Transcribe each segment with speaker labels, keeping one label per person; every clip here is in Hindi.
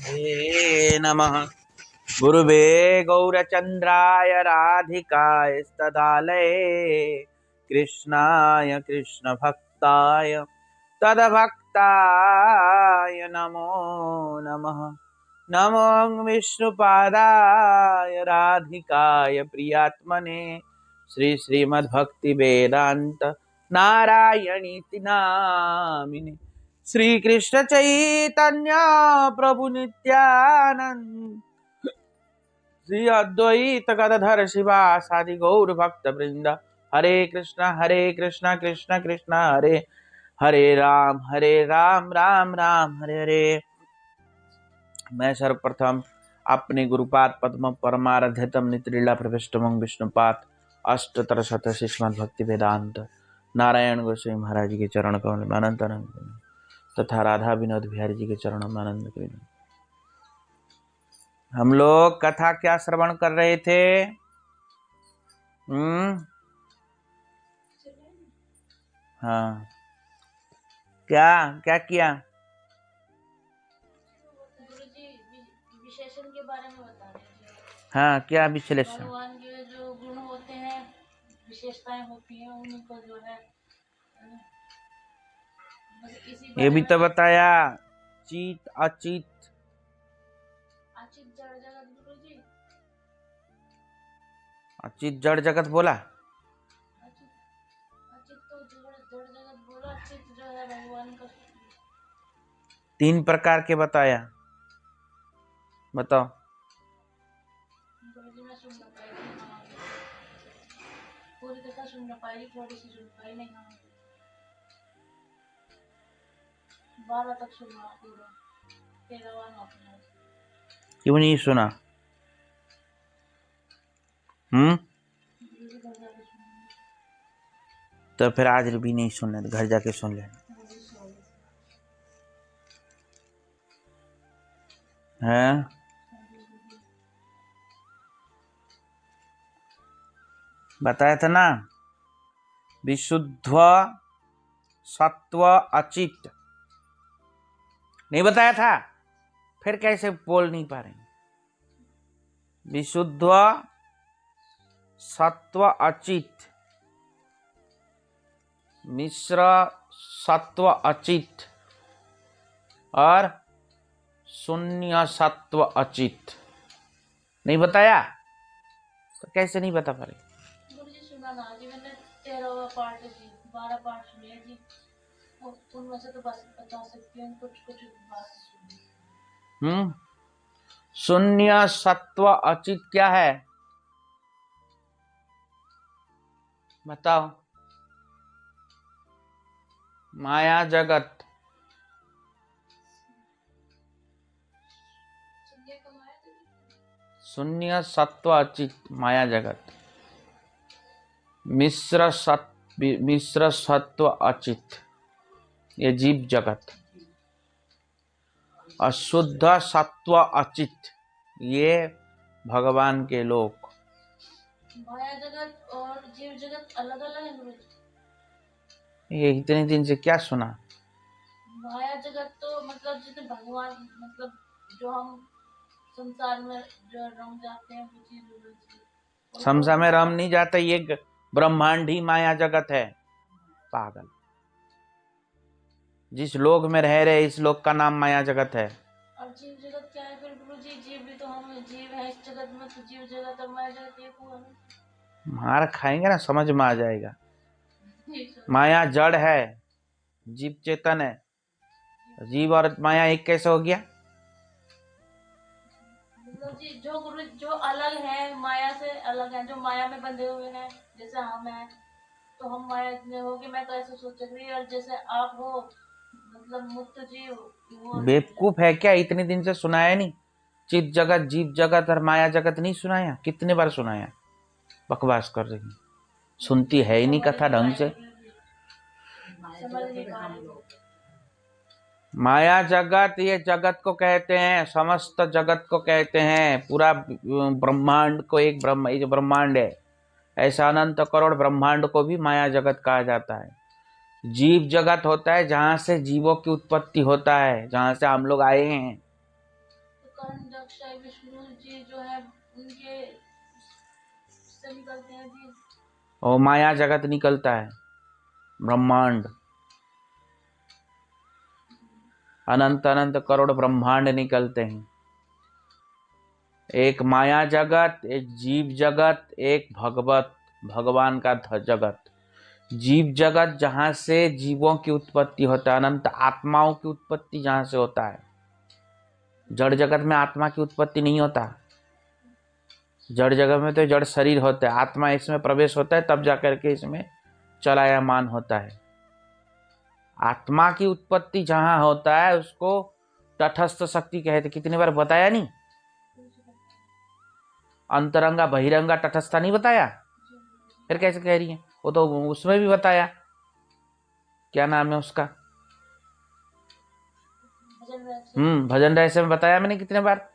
Speaker 1: हे नमः। गुरुवे गौरचन्द्राय राधिकायस्तदालये कृष्णाय कृष्णभक्ताय तद्भक्ताय नमो नमः। नमो विष्णुपादाय राधिकाय प्रियात्मने श्रीमद्भक्तिवेदान्त नारायणीति नामिने। श्री कृष्ण चैतन्य प्रभु नित्यानंद श्री अद्वैत गदाधर शिवासादि गौर भक्त वृंद। हरे कृष्णा कृष्णा कृष्णा हरे हरे, राम राम हरे हरे। मैं सर्वप्रथम अपने गुरुपाद पद्म परमाराध्यतम नित्रीला प्रविष्टमं विष्णुपाद अष्टतर शत श्रीमद् भक्ति वेदांत नारायण गोस्वामी महाराज जी के चरण कमल में अनंत तथा राधा विनोद बिहारी जी के चरणों में आनंद करें। हम लोग कथा क्या श्रवण कर रहे थे? हाँ, क्या क्या किया?
Speaker 2: विशेषण के बारे में बता रहे थे।
Speaker 1: हाँ, क्या विश्लेषण?
Speaker 2: भगवान के जो गुण होते हैं, विशेषताएं होती हैं, उन्हीं को जो है
Speaker 1: ये भी तो बताया, चित अचित।
Speaker 2: अचित जड़ जगत गुरु जी,
Speaker 1: अचित जड़ जगत बोला,
Speaker 2: अचित तो जड़ जगत बोला, अचित जो है भगवान का।
Speaker 1: 3 प्रकार के बताया, बताओ।
Speaker 2: गुरु जी मैं सुन ना पाई, पूरी कथा सुन ना पाई, थोड़ी सी सुन पाई, नहीं 12 तक सुना पूरा, 13वां अपना।
Speaker 1: क्यों नहीं सुना? तो फिर आज भी नहीं सुनना, घर जाके सुन लेना है। बताया था ना, विशुद्ध सत्व अचित, नहीं बताया था? फिर कैसे बोल नहीं पा रहे? विशुद्ध सत्व अचित, मिश्र सत्व अचित और शून्य सत्व अचित, नहीं बताया? तो कैसे नहीं बता पा रहे?
Speaker 2: गुरु जी सुना ना जी, मैंने 13वां पार्ट जी, 12 पार्ट सुने जी, उनमें से तो बस बता सकती हूँ कुछ बात सुनी।
Speaker 1: शून्य सत्व अचित क्या है बताओ? माया जगत, शून्य सत्व अचित माया जगत, मिश्र सत्व अचित ये जीव जगत, अशुद्ध सत्व अचित ये भगवान के लोक।
Speaker 2: माया जगत और जीव जगत अलग अलग है।
Speaker 1: ये इतने दिन से क्या सुना?
Speaker 2: माया जगत तो मतलब जिसे भगवान, मतलब जो हम संसार में जो रम जाते हैं वो चीज।
Speaker 1: संसार में रम नहीं जाता, ये ब्रह्मांड ही माया जगत है। पागल, जिस लोक में रह रहे इस लोक का नाम माया जगत है।
Speaker 2: और जीव जगत क्या है फिर गुरु जी? जीव भी तो हम जीव है इस जगत में, तो जीव जगत और माया जगत एक हुआ।
Speaker 1: मार खाएंगे ना, समझ में आ जाएगा। माया जड़ है, जीव चेतन है। जीव और माया एक कैसे हो गया?
Speaker 2: मतलब जी जो गुरु जो अलग है माया से, अलग है, जो माया में बंधे हुए हैं, जैसे हम हैं तो हम माया में हो गए, मैं तो ऐसे सोच रही हूँ, और जैसे आप हो मतलब मुक्त जीव।
Speaker 1: बेवकूफ है क्या? इतने दिन से सुनाया नहीं? चित जगत, जीव जगत और माया जगत नहीं सुनाया? कितने बार सुनाया? बकवास कर रही, सुनती है ही नहीं कथा ढंग से। माया जगत ये जगत को कहते हैं, समस्त जगत को कहते हैं, पूरा ब्रह्मांड को एक ब्रह्म, ये जो ब्रह्मांड है ऐसा अनंत करोड़ ब्रह्मांड को भी माया जगत कहा जाता है। जीव जगत होता है जहां से जीवों की उत्पत्ति होता है, जहां से हम लोग आए हैं।
Speaker 2: अक्षय विष्णु जी जो है उनके से निकलते हैं जी।
Speaker 1: और माया जगत निकलता है, ब्रह्मांड, अनंत अनंत करोड़ ब्रह्मांड निकलते हैं। एक माया जगत, एक जीव जगत, एक भगवान का जगत। जीव जगत जहां से जीवों की उत्पत्ति होता है, अनंत आत्माओं की उत्पत्ति जहां से होता है। जड़ जगत में आत्मा की उत्पत्ति नहीं होता। जड़ जगत में तो जड़ शरीर होता है, आत्मा इसमें प्रवेश होता है तब जाकर के इसमें चलायमान होता है। आत्मा की उत्पत्ति जहां होता है उसको तटस्थ शक्ति कहते। कितनी बार बताया नहीं? अंतरंगा बहिरंगा तटस्था नहीं बताया? फिर कैसे कह रही है? वो तो उसमें भी बताया। क्या नाम है उसका? भजन रहस्य में बताया मैंने कितने बार।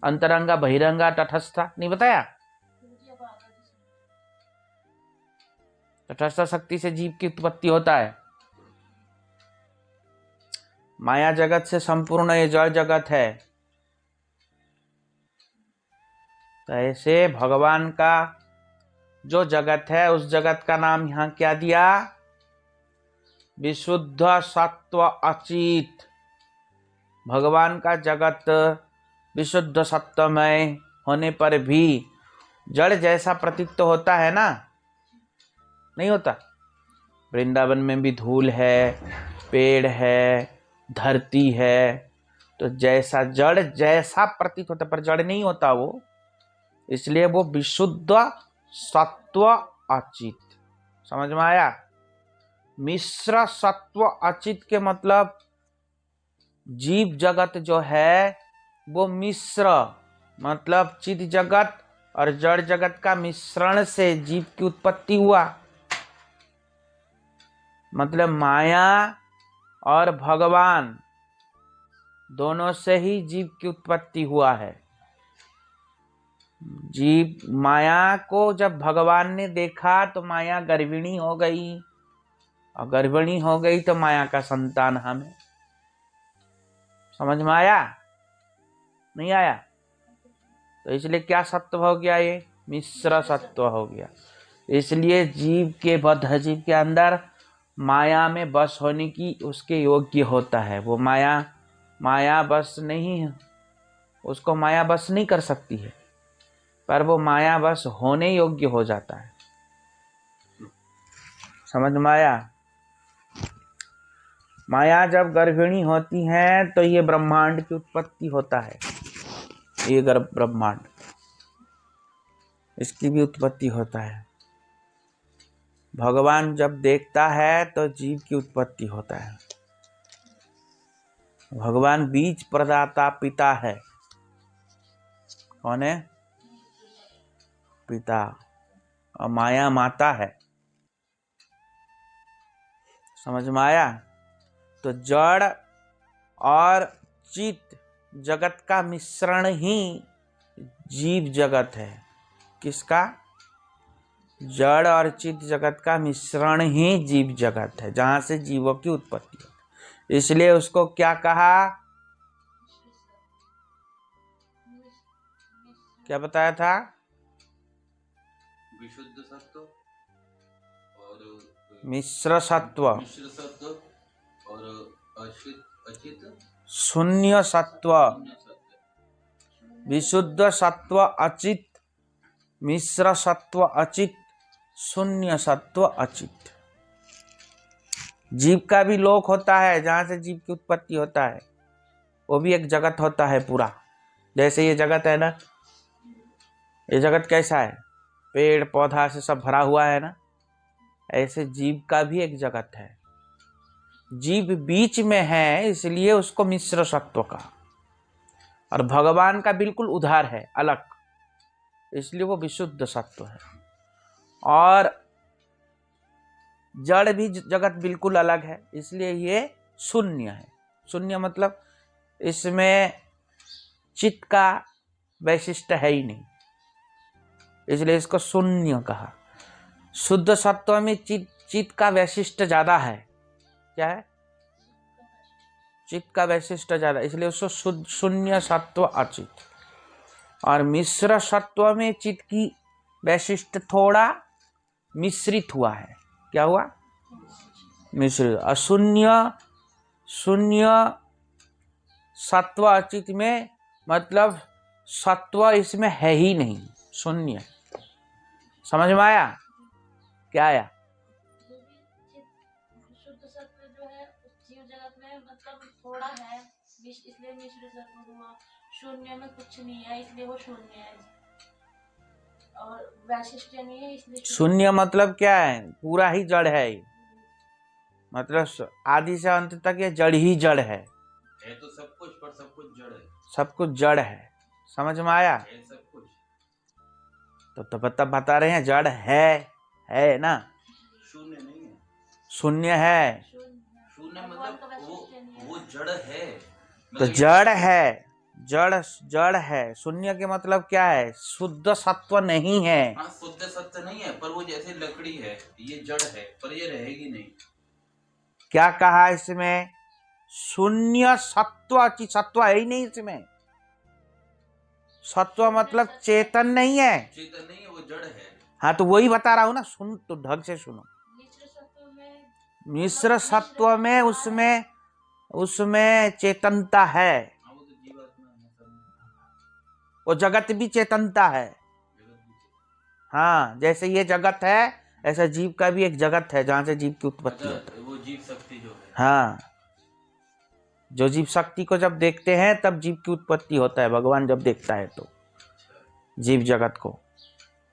Speaker 1: अंतरंगा बहिरंगा तटस्था नहीं बताया? तटस्थ शक्ति से जीव की उत्पत्ति होता है। माया जगत से संपूर्ण ये जड़ जगत है। तो ऐसे भगवान का जो जगत है उस जगत का नाम यहां क्या दिया? विशुद्ध सत्व अचित। भगवान का जगत विशुद्ध सत्वमय होने पर भी जड़ जैसा प्रतीत तो होता है ना? नहीं होता? वृंदावन में भी धूल है, पेड़ है, धरती है, तो जैसा जड़ जैसा प्रतीत होता पर जड़ नहीं होता वो। इसलिए वो विशुद्ध सत्व अचित। समझ में आया? मिश्र सत्व अचित के मतलब जीव जगत जो है वो मिश्र, मतलब चित जगत और जड़ जगत का मिश्रण से जीव की उत्पत्ति हुआ। मतलब माया और भगवान दोनों से ही जीव की उत्पत्ति हुआ है। जीव माया को जब भगवान ने देखा तो माया गर्भिणी हो गई, और गर्भिणी हो गई तो माया का संतान हमें। समझ में आया? नहीं आया? तो इसलिए क्या सत्व हो गया? ये मिश्र सत्व हो गया। इसलिए जीव के बद्ध जीव के अंदर माया में बस होने की उसके योग्य होता है। वो माया बस नहीं, उसको माया बस नहीं कर सकती है, पर वो माया बस होने योग्य हो जाता है। समझ में आया? माया जब गर्भिणी होती है तो ये ब्रह्मांड की उत्पत्ति होता है। ये ब्रह्मांड, इसकी भी उत्पत्ति होता है। भगवान जब देखता है तो जीव की उत्पत्ति होता है। भगवान बीज प्रदाता पिता है। कौन है? पिता। और माया माता है। समझ में आया? तो जड़ और चित जगत का मिश्रण ही जीव जगत है। किसका? जड़ और चित जगत का मिश्रण ही जीव जगत है, जहां से जीवों की उत्पत्ति है। इसलिए उसको क्या कहा? क्या बताया था?
Speaker 3: विशुद्ध सत्व और
Speaker 1: मिश्र सत्व
Speaker 3: और अचित
Speaker 1: शून्य सत्व। विशुद्ध सत्व अचित, मिश्र सत्व अचित, शून्य सत्व अचित। जीव का भी लोक होता है जहां से जीव की उत्पत्ति होता है। वो भी एक जगत होता है पूरा। जैसे ये जगत है ना, ये जगत कैसा है? पेड़ पौधा से सब भरा हुआ है ना। ऐसे जीव का भी एक जगत है। जीव बीच में है इसलिए उसको मिश्र सत्व का, और भगवान का बिल्कुल उधार है, अलग, इसलिए वो विशुद्ध सत्व है। और जड़ भी जगत बिल्कुल अलग है, इसलिए ये शून्य है। शून्य मतलब इसमें चित्त का वैशिष्ट है ही नहीं, इसलिए इसको शून्य कहा। शुद्ध सत्व में चित्त का वैशिष्ट ज्यादा है। क्या है? चित्त का वैशिष्ट ज्यादा, इसलिए उसको शून्य सत्व अचित। और मिश्र सत्व में चित्त की वैशिष्ट थोड़ा मिश्रित हुआ है। क्या हुआ? मिश्रित। अशून्य शून्य सत्व अचित में मतलब सत्व इसमें है ही नहीं, शून्य। समझ में आया? क्या आया?
Speaker 2: शुद्ध सत्व जो है जीव जगत में मतलब थोड़ा है, इसलिए मिश्र सत्व हुआ। शून्य में कुछ नहीं है इसलिए वो शून्य है, और वैशिष्ट नहीं है इसलिए
Speaker 1: शून्य मतलब क्या है? पूरा ही जड़ है। मतलब आदि से अंत तक ये जड़ ही जड़ है।
Speaker 3: तो सब कुछ, पर सब कुछ जड़ है।
Speaker 1: सब कुछ जड़ है। समझ में आया?
Speaker 3: है सब कुछ।
Speaker 1: तो बता रहे हैं जड़ है ना?
Speaker 3: शून्य नहीं है।
Speaker 1: शून्य है।
Speaker 3: शून्य मतलब वो जड़ है।
Speaker 1: तो जड़ है, जड़ है। शून्य के मतलब क्या है? शुद्ध सत्व नहीं है।
Speaker 3: हाँ, शुद्ध सत्य नहीं है, पर वो जैसे लकड़ी है, ये जड़ है पर ये रहेगी नहीं।
Speaker 1: क्या कहा इसमें? शून्य सत्व, सत्व है ही नहीं इसमें। सत्व मतलब चेतन नहीं है।
Speaker 3: चेतन नहीं है, वो जड़ है।
Speaker 1: हाँ तो वही बता रहा हूं ना, सुन तो ढंग से सुनो। मिश्र सत्व में उसमें चेतनता है।
Speaker 3: हाँ, वो तो जीवात्मा है सब।
Speaker 1: वो जगत भी चेतनता है। हाँ, जैसे ये जगत है ऐसा जीव का भी एक जगत है जहां से जीव की उत्पत्ति होती है।
Speaker 3: वो जीव शक्ति जो है।
Speaker 1: हाँ, जो जीव शक्ति को जब देखते हैं तब जीव की उत्पत्ति होता है। भगवान जब देखता है तो जीव जगत को,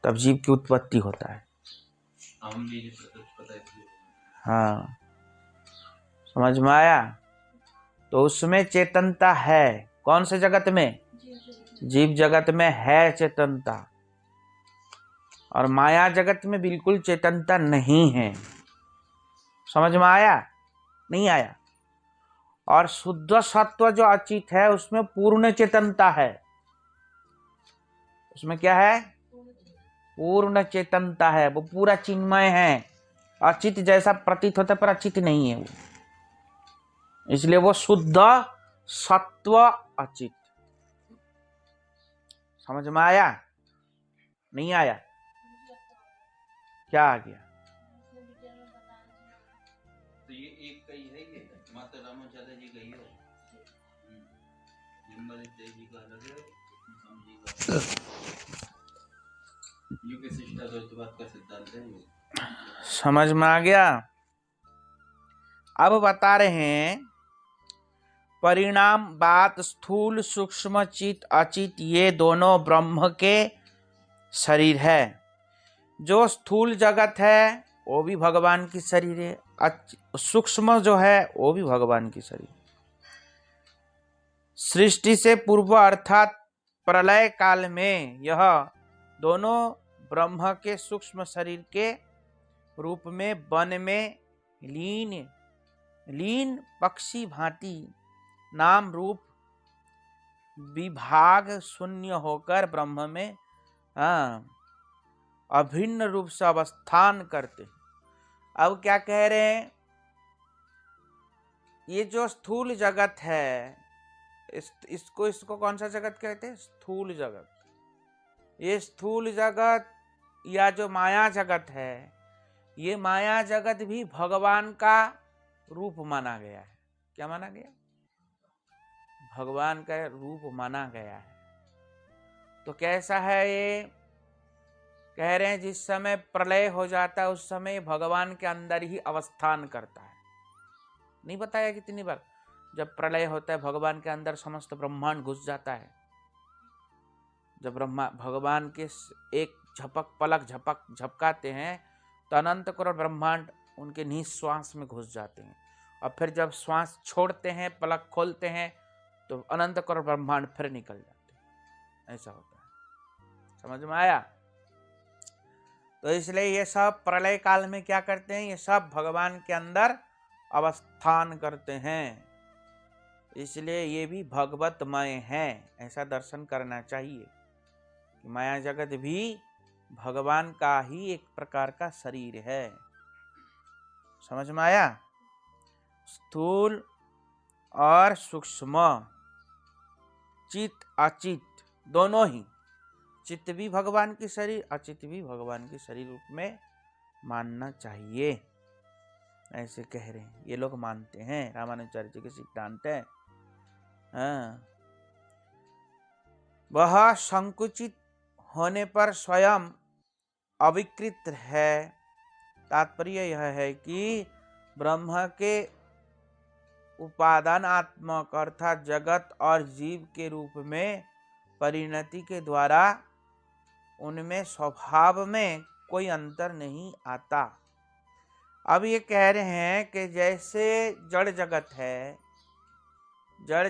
Speaker 1: तब जीव की उत्पत्ति होता है। हाँ, समझ में आया? तो उसमें चेतनता है। कौन से जगत में? जीव जगत में है चेतनता। और माया जगत में बिल्कुल चेतनता नहीं है। समझ में आया? नहीं आया? और शुद्ध सत्व जो अचित है उसमें पूर्ण चेतनता है। उसमें क्या है? पूर्ण चेतनता है। वो पूरा चिन्मय है। अचित जैसा प्रतीत होता है पर अचित नहीं है वो, इसलिए वो शुद्ध सत्व अचित। समझ में आया? नहीं आया? क्या आ गया?
Speaker 3: तो ये एक का ही है, ये माता रामाचार्य जी का ही है। जी का अलग है, हम जी का यूके शिष्टाद्वैतवाद का सिद्धांत है ये।
Speaker 1: समझ में आ गया? अब बता रहे हैं परिणाम बात स्थूल सूक्ष्म चित अचित ये दोनों ब्रह्म के शरीर है। जो स्थूल जगत है वो भी भगवान की शरीर है, सूक्ष्म जो है वो भी भगवान की शरीर। सृष्टि से पूर्व अर्थात प्रलय काल में यह दोनों ब्रह्म के सूक्ष्म शरीर के रूप में वन में लीन पक्षी भांति नाम रूप विभाग शून्य होकर ब्रह्म में अभिन्न रूप से अवस्थान करते। अब क्या कह रहे हैं? ये जो स्थूल जगत है, इसको कौन सा जगत कहते हैं? स्थूल जगत। ये स्थूल जगत या जो माया जगत है, ये माया जगत भी भगवान का रूप माना गया है। क्या माना गया? भगवान का रूप माना गया है। तो कैसा है ये? कह रहे हैं जिस समय प्रलय हो जाता है उस समय भगवान के अंदर ही अवस्थान करता है। नहीं बताया कितनी बार? जब प्रलय होता है भगवान के अंदर समस्त ब्रह्मांड घुस जाता है। जब भगवान के एक पलक झपकाते हैं तो अनंत करोड़ ब्रह्मांड उनके निश्वास में घुस जाते हैं। और फिर जब श्वास छोड़ते हैं, पलक खोलते हैं, तो अनंत करोड़ ब्रह्मांड फिर निकल जाते हैं। ऐसा होता है। समझ में आया? तो इसलिए ये सब प्रलय काल में क्या करते हैं? ये सब भगवान के अंदर अवस्थान करते हैं। इसलिए ये भी भगवतमय है। ऐसा दर्शन करना चाहिए कि माया जगत भी भगवान का ही एक प्रकार का शरीर है। समझ में आया? स्थूल और सूक्ष्म, चित अचित दोनों ही, चित्त भी भगवान की शरीर, अचित भी भगवान की शरीर रूप में मानना चाहिए, ऐसे कह रहे हैं। ये लोग मानते हैं, रामानुजाचार्य जी के सिद्धांत है। हाँ। वह संकुचित होने पर स्वयं अविकृत है। तात्पर्य यह है कि ब्रह्म के उपादानात्मक अर्थात जगत और जीव के रूप में परिणति के द्वारा उनमें स्वभाव में कोई अंतर नहीं आता। अब ये कह रहे हैं कि जैसे जड़ जगत है, जड़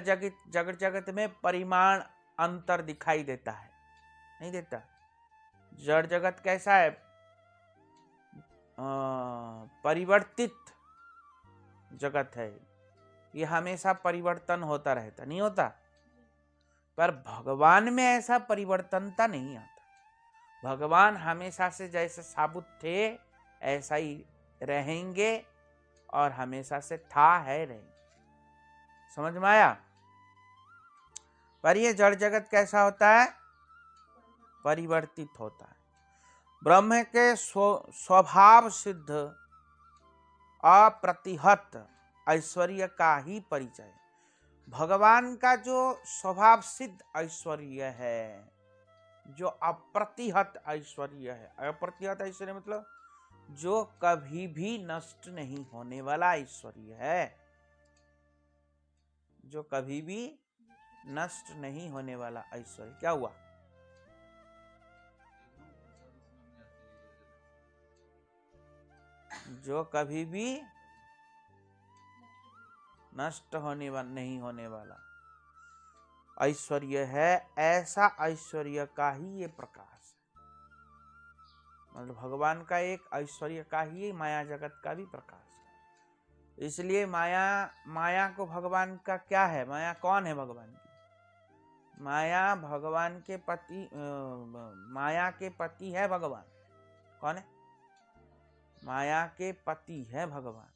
Speaker 1: जगत में परिमाण अंतर दिखाई देता है, नहीं देता? जड़ जगत कैसा है? परिवर्तित जगत है, ये हमेशा परिवर्तन होता रहता, नहीं होता? पर भगवान में ऐसा परिवर्तनता नहीं आता। भगवान हमेशा से जैसे साबुत थे ऐसा ही रहेंगे और हमेशा से था है रहेंगे। समझ में आया? पर ये जड़ जगत कैसा होता है? परिवर्तित होता है। ब्रह्म के स्वभाव सिद्ध अप्रतिहत ऐश्वर्य का ही परिचय। भगवान का जो स्वभाव सिद्ध ऐश्वर्य है, जो अप्रतिहत ऐश्वर्य है, अप्रतिहत ऐश्वर्य मतलब जो कभी भी नष्ट नहीं होने वाला ऐश्वर्य है, जो कभी भी नष्ट नहीं होने वाला ऐश्वर्य। क्या हुआ? जो कभी भी नष्ट होने वाला नहीं होने वाला ऐश्वर्य है, ऐसा ऐश्वर्य का ही ये प्रकाश है। मतलब भगवान का एक ऐश्वर्य का ही माया जगत का भी प्रकाश है। इसलिए माया को भगवान का क्या है? माया कौन है भगवान की? माया भगवान के पति, माया के पति है भगवान। कौन है? माया के पति है भगवान,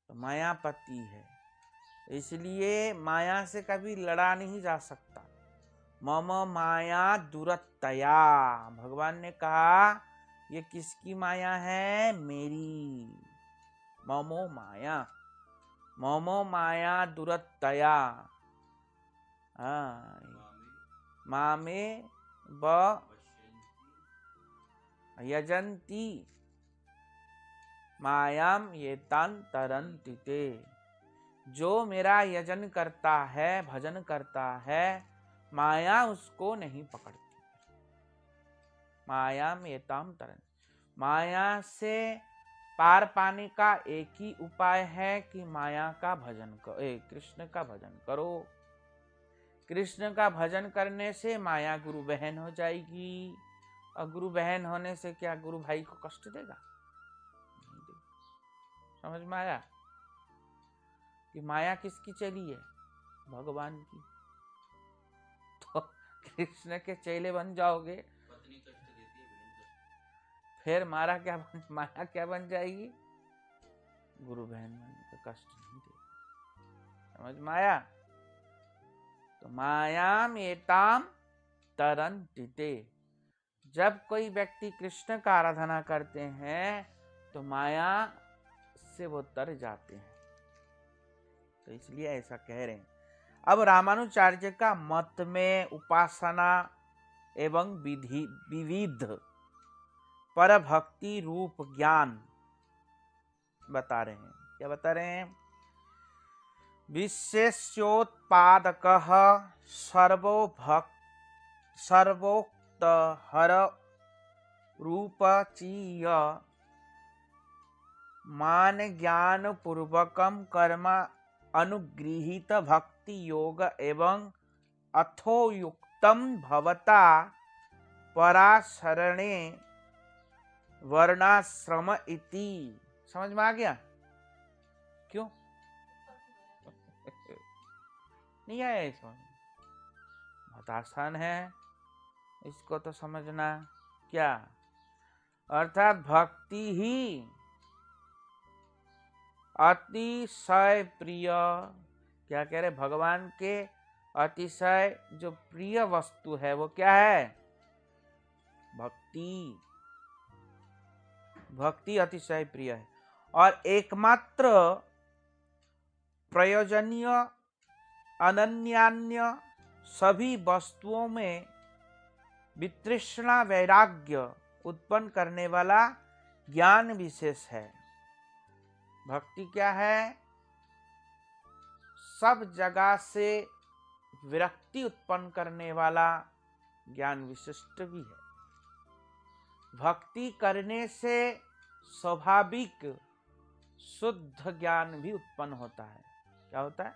Speaker 1: तो मायापति है। इसलिए माया से कभी लड़ा नहीं जा सकता। मम माया दुरत्तया, भगवान ने कहा ये किसकी माया है? मेरी। ममो माया, ममो माया दुरत्तया मामे ब यजंती मायाम ये तान तरंति ते। जो मेरा यजन करता है, भजन करता है, माया उसको नहीं पकड़ती। मायाम ये ताम तरंति, माया से पार पाने का एक ही उपाय है कि माया का भजन करो, कृष्ण का भजन करो। कृष्ण का भजन करने से माया गुरु बहन हो जाएगी, और गुरु बहन होने से क्या गुरु भाई को कष्ट देगा? समझ में आया कि माया किसकी चली है? भगवान की। तो कृष्ण के चेले बन जाओगे,
Speaker 3: पत्नी कष्ट देती है, बहन कष्ट।
Speaker 1: फिर माया क्या बन जाएगी? गुरु बहन बन तो कष्ट नहीं देगी। समझ में आया? तो मायाम एताम तरंतिते। जब कोई व्यक्ति कृष्ण का आराधना करते हैं तो माया से वो तर जाते हैं, तो इसलिए ऐसा कह रहे हैं। अब रामानुजाचार्य का मत में उपासना एवं विविध पर भक्ति रूप ज्ञान बता रहे हैं। क्या बता रहे हैं? विशेष्योत्पादकः सर्वोक्त हर रूपचीय मान ज्ञान पूर्वकम कर्म अनुगृहीत भक्ति योग एवं अथोयुक्तम भवता पराशरणे वर्णाश्रम इति। समझ में आ गया? क्यों नहीं आया? इसमें बहुत आसान है, इसको तो समझना। क्या अर्थात भक्ति ही अतिशय प्रिय, क्या कह रहे, भगवान के अतिशय जो प्रिय वस्तु है वो क्या है, भक्ति। भक्ति अतिशय प्रिय है और एकमात्र प्रयोजनीय अनन्यान्य सभी वस्तुओं में वितृष्णा वैराग्य उत्पन्न करने वाला ज्ञान विशेष है। भक्ति क्या है, सब जगह से विरक्ति उत्पन्न करने वाला ज्ञान विशिष्ट भी है। भक्ति करने से स्वाभाविक शुद्ध ज्ञान भी उत्पन्न होता है। क्या होता है,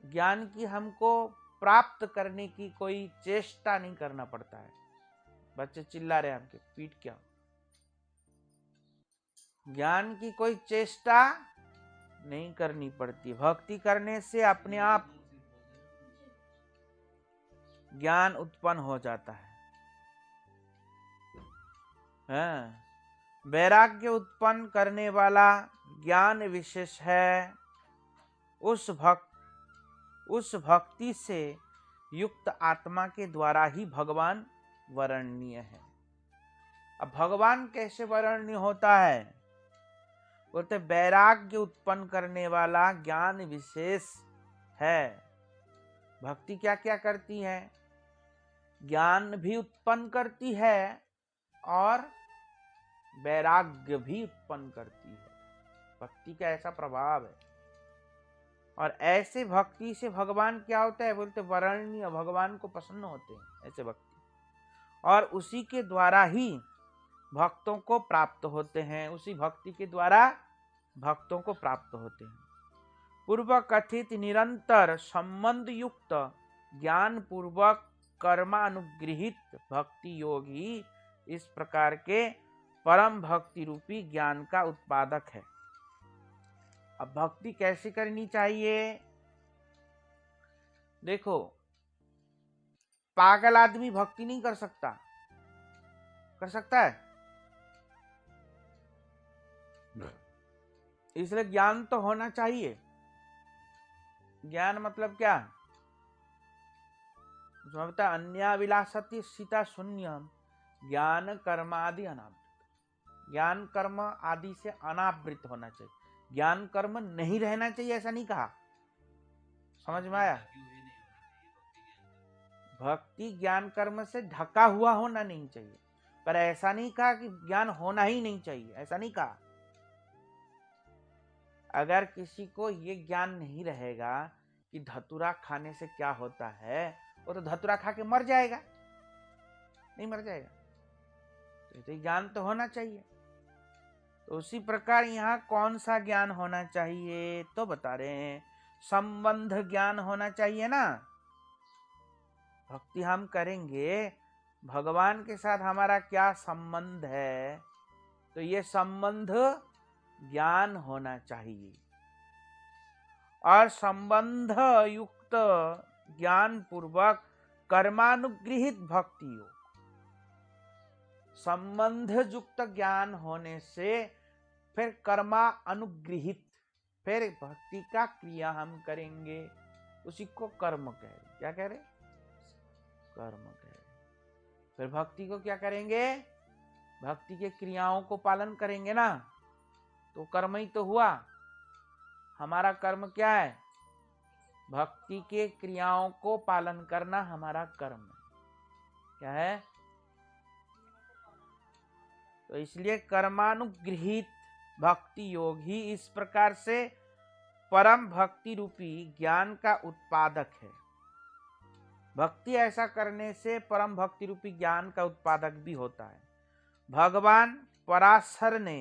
Speaker 1: ज्ञान की हमको प्राप्त करने की कोई चेष्टा नहीं करना पड़ता है। बच्चे चिल्ला रहे हैं आपके पीठ क्या, ज्ञान की कोई चेष्टा नहीं करनी पड़ती। भक्ति करने से अपने आप ज्ञान उत्पन्न हो जाता है। वैराग्य उत्पन्न करने वाला ज्ञान विशेष है। उस भक्ति से युक्त आत्मा के द्वारा ही भगवान वर्णनीय है। अब भगवान कैसे वर्णनीय होता है, बोलते वैराग्य उत्पन्न करने वाला ज्ञान विशेष है। भक्ति क्या क्या करती है, ज्ञान भी उत्पन्न करती है और वैराग्य भी उत्पन्न करती है। भक्ति का ऐसा प्रभाव है। और ऐसे भक्ति से भगवान क्या होता है, बोलते वर्णनीय, भगवान को प्रसन्न होते हैं ऐसे भक्ति, और उसी के द्वारा ही भक्तों को प्राप्त होते हैं। उसी भक्ति के द्वारा भक्तों को प्राप्त होते हैं। पूर्व कथित निरंतर संबंध युक्त ज्ञान पूर्वक कर्मानुगृहित भक्ति योग ही इस प्रकार के परम भक्ति रूपी ज्ञान का उत्पादक है। अब भक्ति कैसे करनी चाहिए, देखो पागल आदमी भक्ति नहीं कर सकता, कर सकता है? इसलिए ज्ञान तो होना चाहिए। ज्ञान मतलब क्या, समझता, अन्याविलासति सीता शून्य ज्ञान कर्म आदि अनावृत। ज्ञान कर्म आदि से अनावृत होना चाहिए। ज्ञान कर्म नहीं रहना चाहिए ऐसा नहीं कहा, समझ में आया? भक्ति ज्ञान कर्म से ढका हुआ होना नहीं चाहिए, पर ऐसा नहीं कहा कि ज्ञान होना ही नहीं चाहिए, ऐसा नहीं कहा। अगर किसी को ये ज्ञान नहीं रहेगा कि धतूरा खाने से क्या होता है, वो तो धतूरा खा के मर जाएगा, नहीं मर जाएगा? तो ज्ञान तो होना चाहिए। तो उसी प्रकार यहाँ कौन सा ज्ञान होना चाहिए, तो बता रहे हैं संबंध ज्ञान होना चाहिए ना। भक्ति हम करेंगे, भगवान के साथ हमारा क्या संबंध है, तो ये संबंध ज्ञान होना चाहिए। और संबंध युक्त ज्ञान पूर्वक कर्मानुगृहित भक्ति योग। संबंध युक्त ज्ञान होने से फिर कर्मा अनुगृहित, फिर भक्ति का क्रिया हम करेंगे, उसी को कर्म कह रहे। क्या कह रहे? कर्म कह रहे। फिर भक्ति को क्या करेंगे, भक्ति के क्रियाओं को पालन करेंगे ना, तो कर्म ही तो हुआ। हमारा कर्म क्या है, भक्ति के क्रियाओं को पालन करना हमारा कर्म है। क्या है? तो इसलिए कर्मानुगृहित भक्ति योग ही इस प्रकार से परम भक्ति रूपी ज्ञान का उत्पादक है। भक्ति ऐसा करने से परम भक्ति रूपी ज्ञान का उत्पादक भी होता है। भगवान पराशर ने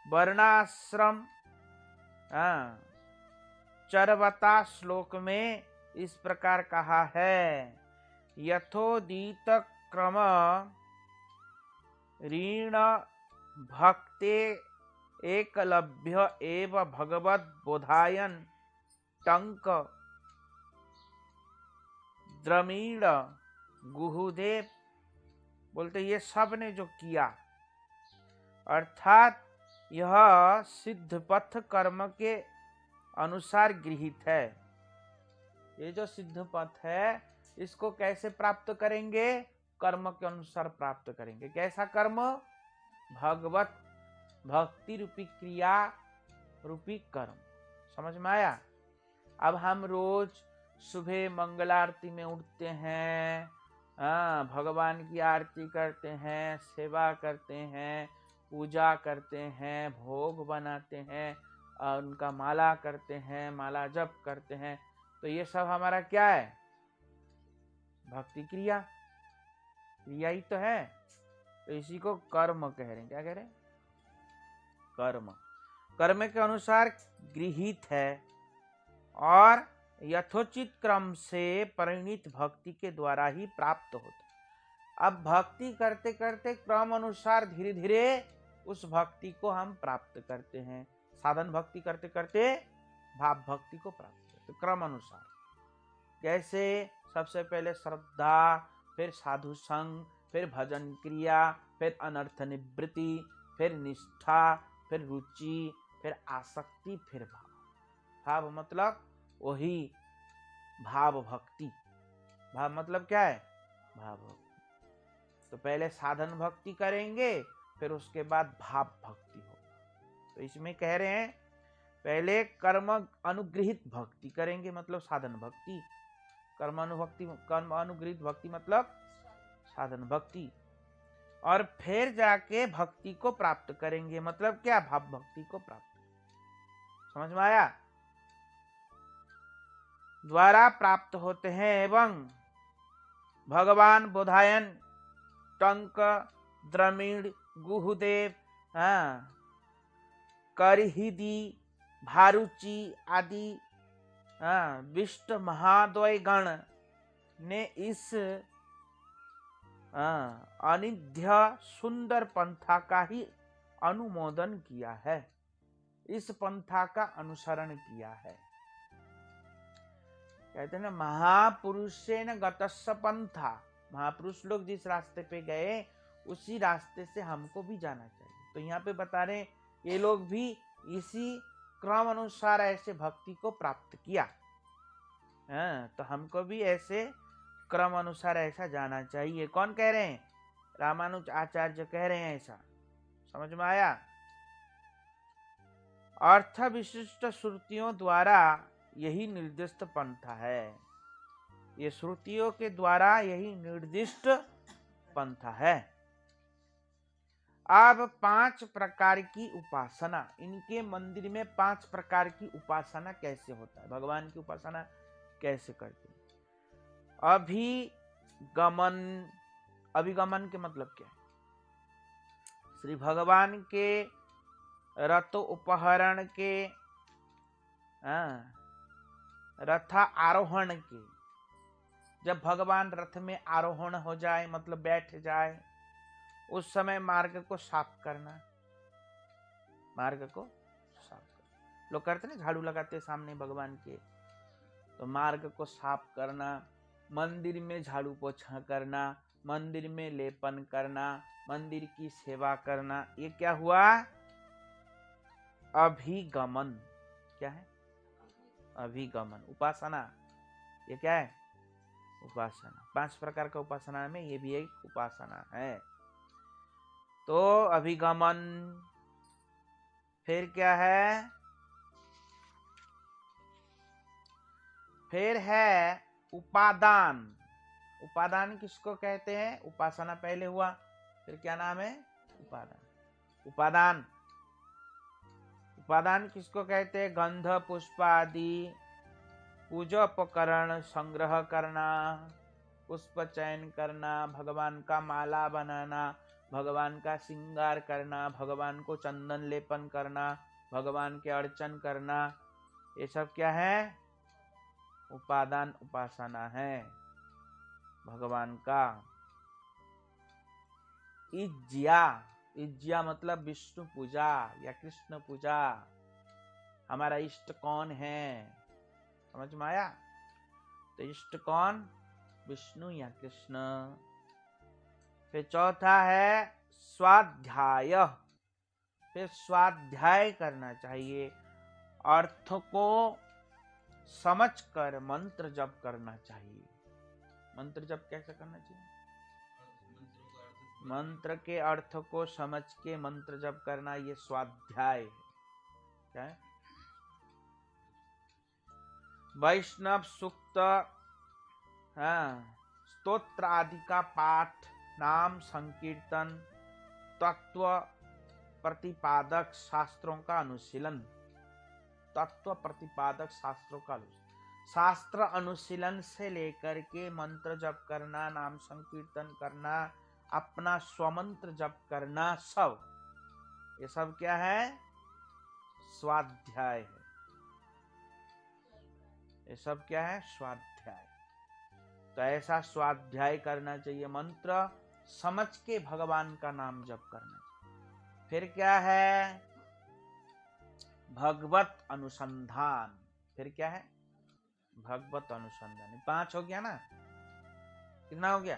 Speaker 1: वर्णाश्रम चरवता श्लोक में इस प्रकार कहा है, यथोदित क्रम ऋण भक्ते एकलभ्य एव भगवत बोधायन टंक द्रमीण गुहुदेव। बोलते ये सब ने जो किया, अर्थात यह सिद्ध पथ कर्म के अनुसार गृहीत है। ये जो सिद्ध पथ है इसको कैसे प्राप्त करेंगे? कर्म के अनुसार प्राप्त करेंगे। कैसा कर्म? भगवत भक्ति रूपी क्रिया रूपी कर्म। समझ में आया? अब हम रोज सुबह मंगलारती में उठते हैं, भगवान की आरती करते हैं, सेवा करते हैं, पूजा करते हैं, भोग बनाते हैं और उनका माला करते हैं, माला जप करते हैं। तो ये सब हमारा क्या है? भक्ति क्रिया ही तो है। तो इसी को कर्म कह रहे हैं। क्या कह रहे हैं? कर्म। कर्म के अनुसार गृहीत है और यथोचित क्रम से परिणित भक्ति के द्वारा ही प्राप्त होता है। अब भक्ति करते करते क्रम अनुसार धीरे धीरे उस भक्ति को हम प्राप्त करते हैं। साधन भक्ति करते करते भाव भक्ति को प्राप्त करते क्रम अनुसार। कैसे? सबसे पहले श्रद्धा, फिर साधु संग, फिर भजन क्रिया, फिर अनर्थ निवृत्ति, फिर निष्ठा, फिर रुचि, फिर आसक्ति, फिर भाव। भाव मतलब वही भाव भक्ति। भाव मतलब क्या है? भाव भक्ति। तो पहले साधन भक्ति करेंगे, फिर उसके बाद भाव भक्ति होगा। तो इसमें कह रहे हैं पहले कर्म अनुग्रहित भक्ति करेंगे, मतलब साधन भक्ति। कर्म अनुग्रहित भक्ति मतलब साधन भक्ति। और फिर जाके भक्ति को प्राप्त करेंगे, मतलब क्या? भाव भक्ति को प्राप्त। समझ में आया? द्वारा प्राप्त होते हैं एवं भगवान बोधायन, टंक, द्रमिड़, गुहुदेव, करहिदी, भारुचि आदि विष्ट महाद्वय गण ने इस अनिध्य सुंदर पंथा का ही अनुमोदन किया है, इस पंथा का अनुसरण किया है। कहते हैं ना, महापुरुषेण गतस्स पंथा। महापुरुष लोग जिस रास्ते पे गए उसी रास्ते से हमको भी जाना चाहिए। तो यहाँ पे बता रहे ये लोग भी इसी क्रम अनुसार ऐसे भक्ति को प्राप्त किया। तो हमको भी ऐसे क्रम अनुसार ऐसा जाना चाहिए। कौन कह रहे हैं? रामानुज आचार्य कह रहे हैं ऐसा। समझ में आया? अर्थ विशिष्ट श्रुतियों द्वारा यही निर्दिष्ट पंथा है। ये श्रुतियों के द्वारा यही निर्दिष्ट पंथा है। अब 5 प्रकार की उपासना, इनके मंदिर में 5 प्रकार की उपासना कैसे होता है, भगवान की उपासना कैसे करते हैं। अभिगमन के मतलब क्या है? श्री भगवान के रथ उपहरण के, रथ आरोहण के, जब भगवान रथ में आरोहण हो जाए मतलब बैठ जाए, उस समय मार्ग को साफ करना। मार्ग को साफ करना लोग करते ना, झाड़ू लगाते सामने भगवान के, तो मार्ग को साफ करना। मंदिर में झाड़ू पोछा करना, मंदिर में लेपन करना, मंदिर की सेवा करना, ये क्या हुआ? अभिगमन। क्या है? अभिगमन, उपासना। ये क्या है? उपासना। 5 प्रकार का उपासना में ये भी एक उपासना है। तो अभिगमन। फिर क्या है? फिर है उपादान। उपादान किसको कहते हैं? उपासना पहले हुआ, फिर क्या नाम है? उपादान। उपादान उपादान किसको कहते हैं? गंध पुष्प आदि पूजोपकरण संग्रह करना, पुष्प चयन करना, भगवान का माला बनाना, भगवान का श्रृंगार करना, भगवान को चंदन लेपन करना, भगवान के अर्चन करना, ये सब क्या है? उपादान उपासना है भगवान का। इज्या मतलब विष्णु पूजा या कृष्ण पूजा। हमारा इष्ट कौन है? समझ में आया? तो इष्ट कौन? विष्णु या कृष्ण। फिर चौथा है स्वाध्याय। फिर स्वाध्याय करना चाहिए, अर्थ को समझकर मंत्र जप करना चाहिए। मंत्र जप कैसे करना चाहिए? मंत्र के अर्थ को समझ के मंत्र जप करना, ये स्वाध्याय है। क्या है? वैष्णव सूक्त, स्तोत्र आदि का पाठ, नाम संकीर्तन, तत्व प्रतिपादक शास्त्रों का अनुशीलन। तत्व प्रतिपादक शास्त्रों का शास्त्र अनुशीलन से लेकर के मंत्र जप करना, नाम संकीर्तन करना, अपना स्वमंत्र जप करना, सब ये सब क्या है? स्वाध्याय है। ये सब क्या है? स्वाध्याय। तो ऐसा स्वाध्याय करना चाहिए, मंत्र समझ के भगवान का नाम जप करना चाहिए। फिर क्या है? भगवत अनुसंधान। फिर क्या है? भगवत अनुसंधान। 5 हो गया ना? कितना हो गया?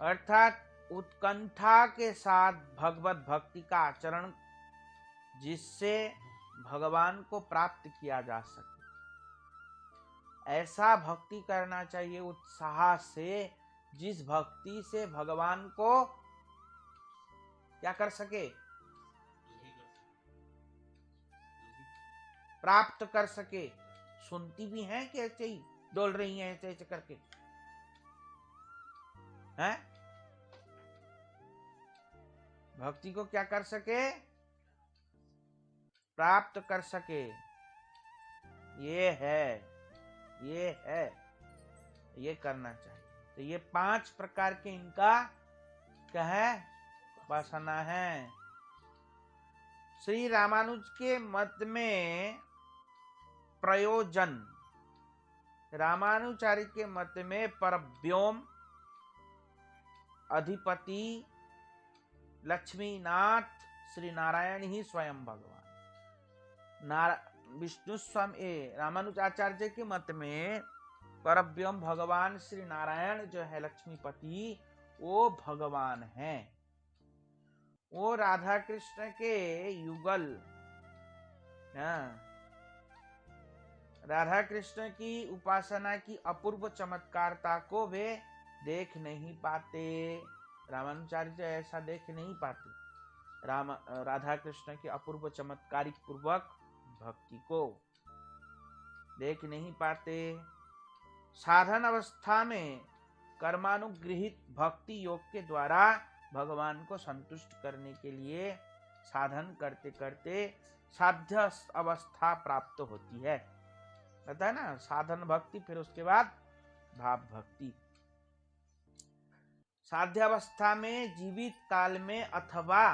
Speaker 1: अर्थात उत्कंठा के साथ भगवत भक्ति का आचरण, जिससे भगवान को प्राप्त किया जा सके, ऐसा भक्ति करना चाहिए उत्साह से, जिस भक्ति से भगवान को क्या कर सके? प्राप्त कर सके। सुनती भी हैं कि ऐसे ही डोल रही हैं ऐसे ऐसे करके? हैं? भक्ति को क्या कर सके? प्राप्त कर सके। ये है, ये करना चाहिए। तो ये 5 प्रकार के इनका क्या है? उपासना है। श्री रामानुज के मत में प्रयोजन, रामानुचार्य के मत में परव्योम, अधिपति, लक्ष्मीनाथ, श्री नारायण ही स्वयं भगवान। विष्णु स्वामी रामानुजाचार्य के मत में परव्योम भगवान श्री नारायण जो है लक्ष्मीपति, वो भगवान हैं। वो राधा कृष्ण के युगल, राधा कृष्ण की उपासना की अपूर्व चमत्कारता को वे देख नहीं पाते। रामानुचार्य ऐसा देख नहीं पाते। राधा कृष्ण की अपूर्व चमत्कारिक पूर्वक भक्ति को देख नहीं पाते। साधन अवस्था में कर्मानुगृहित भक्ति योग के द्वारा भगवान को संतुष्ट करने के लिए साधन करते करते साध्य अवस्था प्राप्त होती है। पता है ना? साधन भक्ति, फिर उसके बाद भाव भक्ति। साध्यावस्था में जीवित काल में अथवा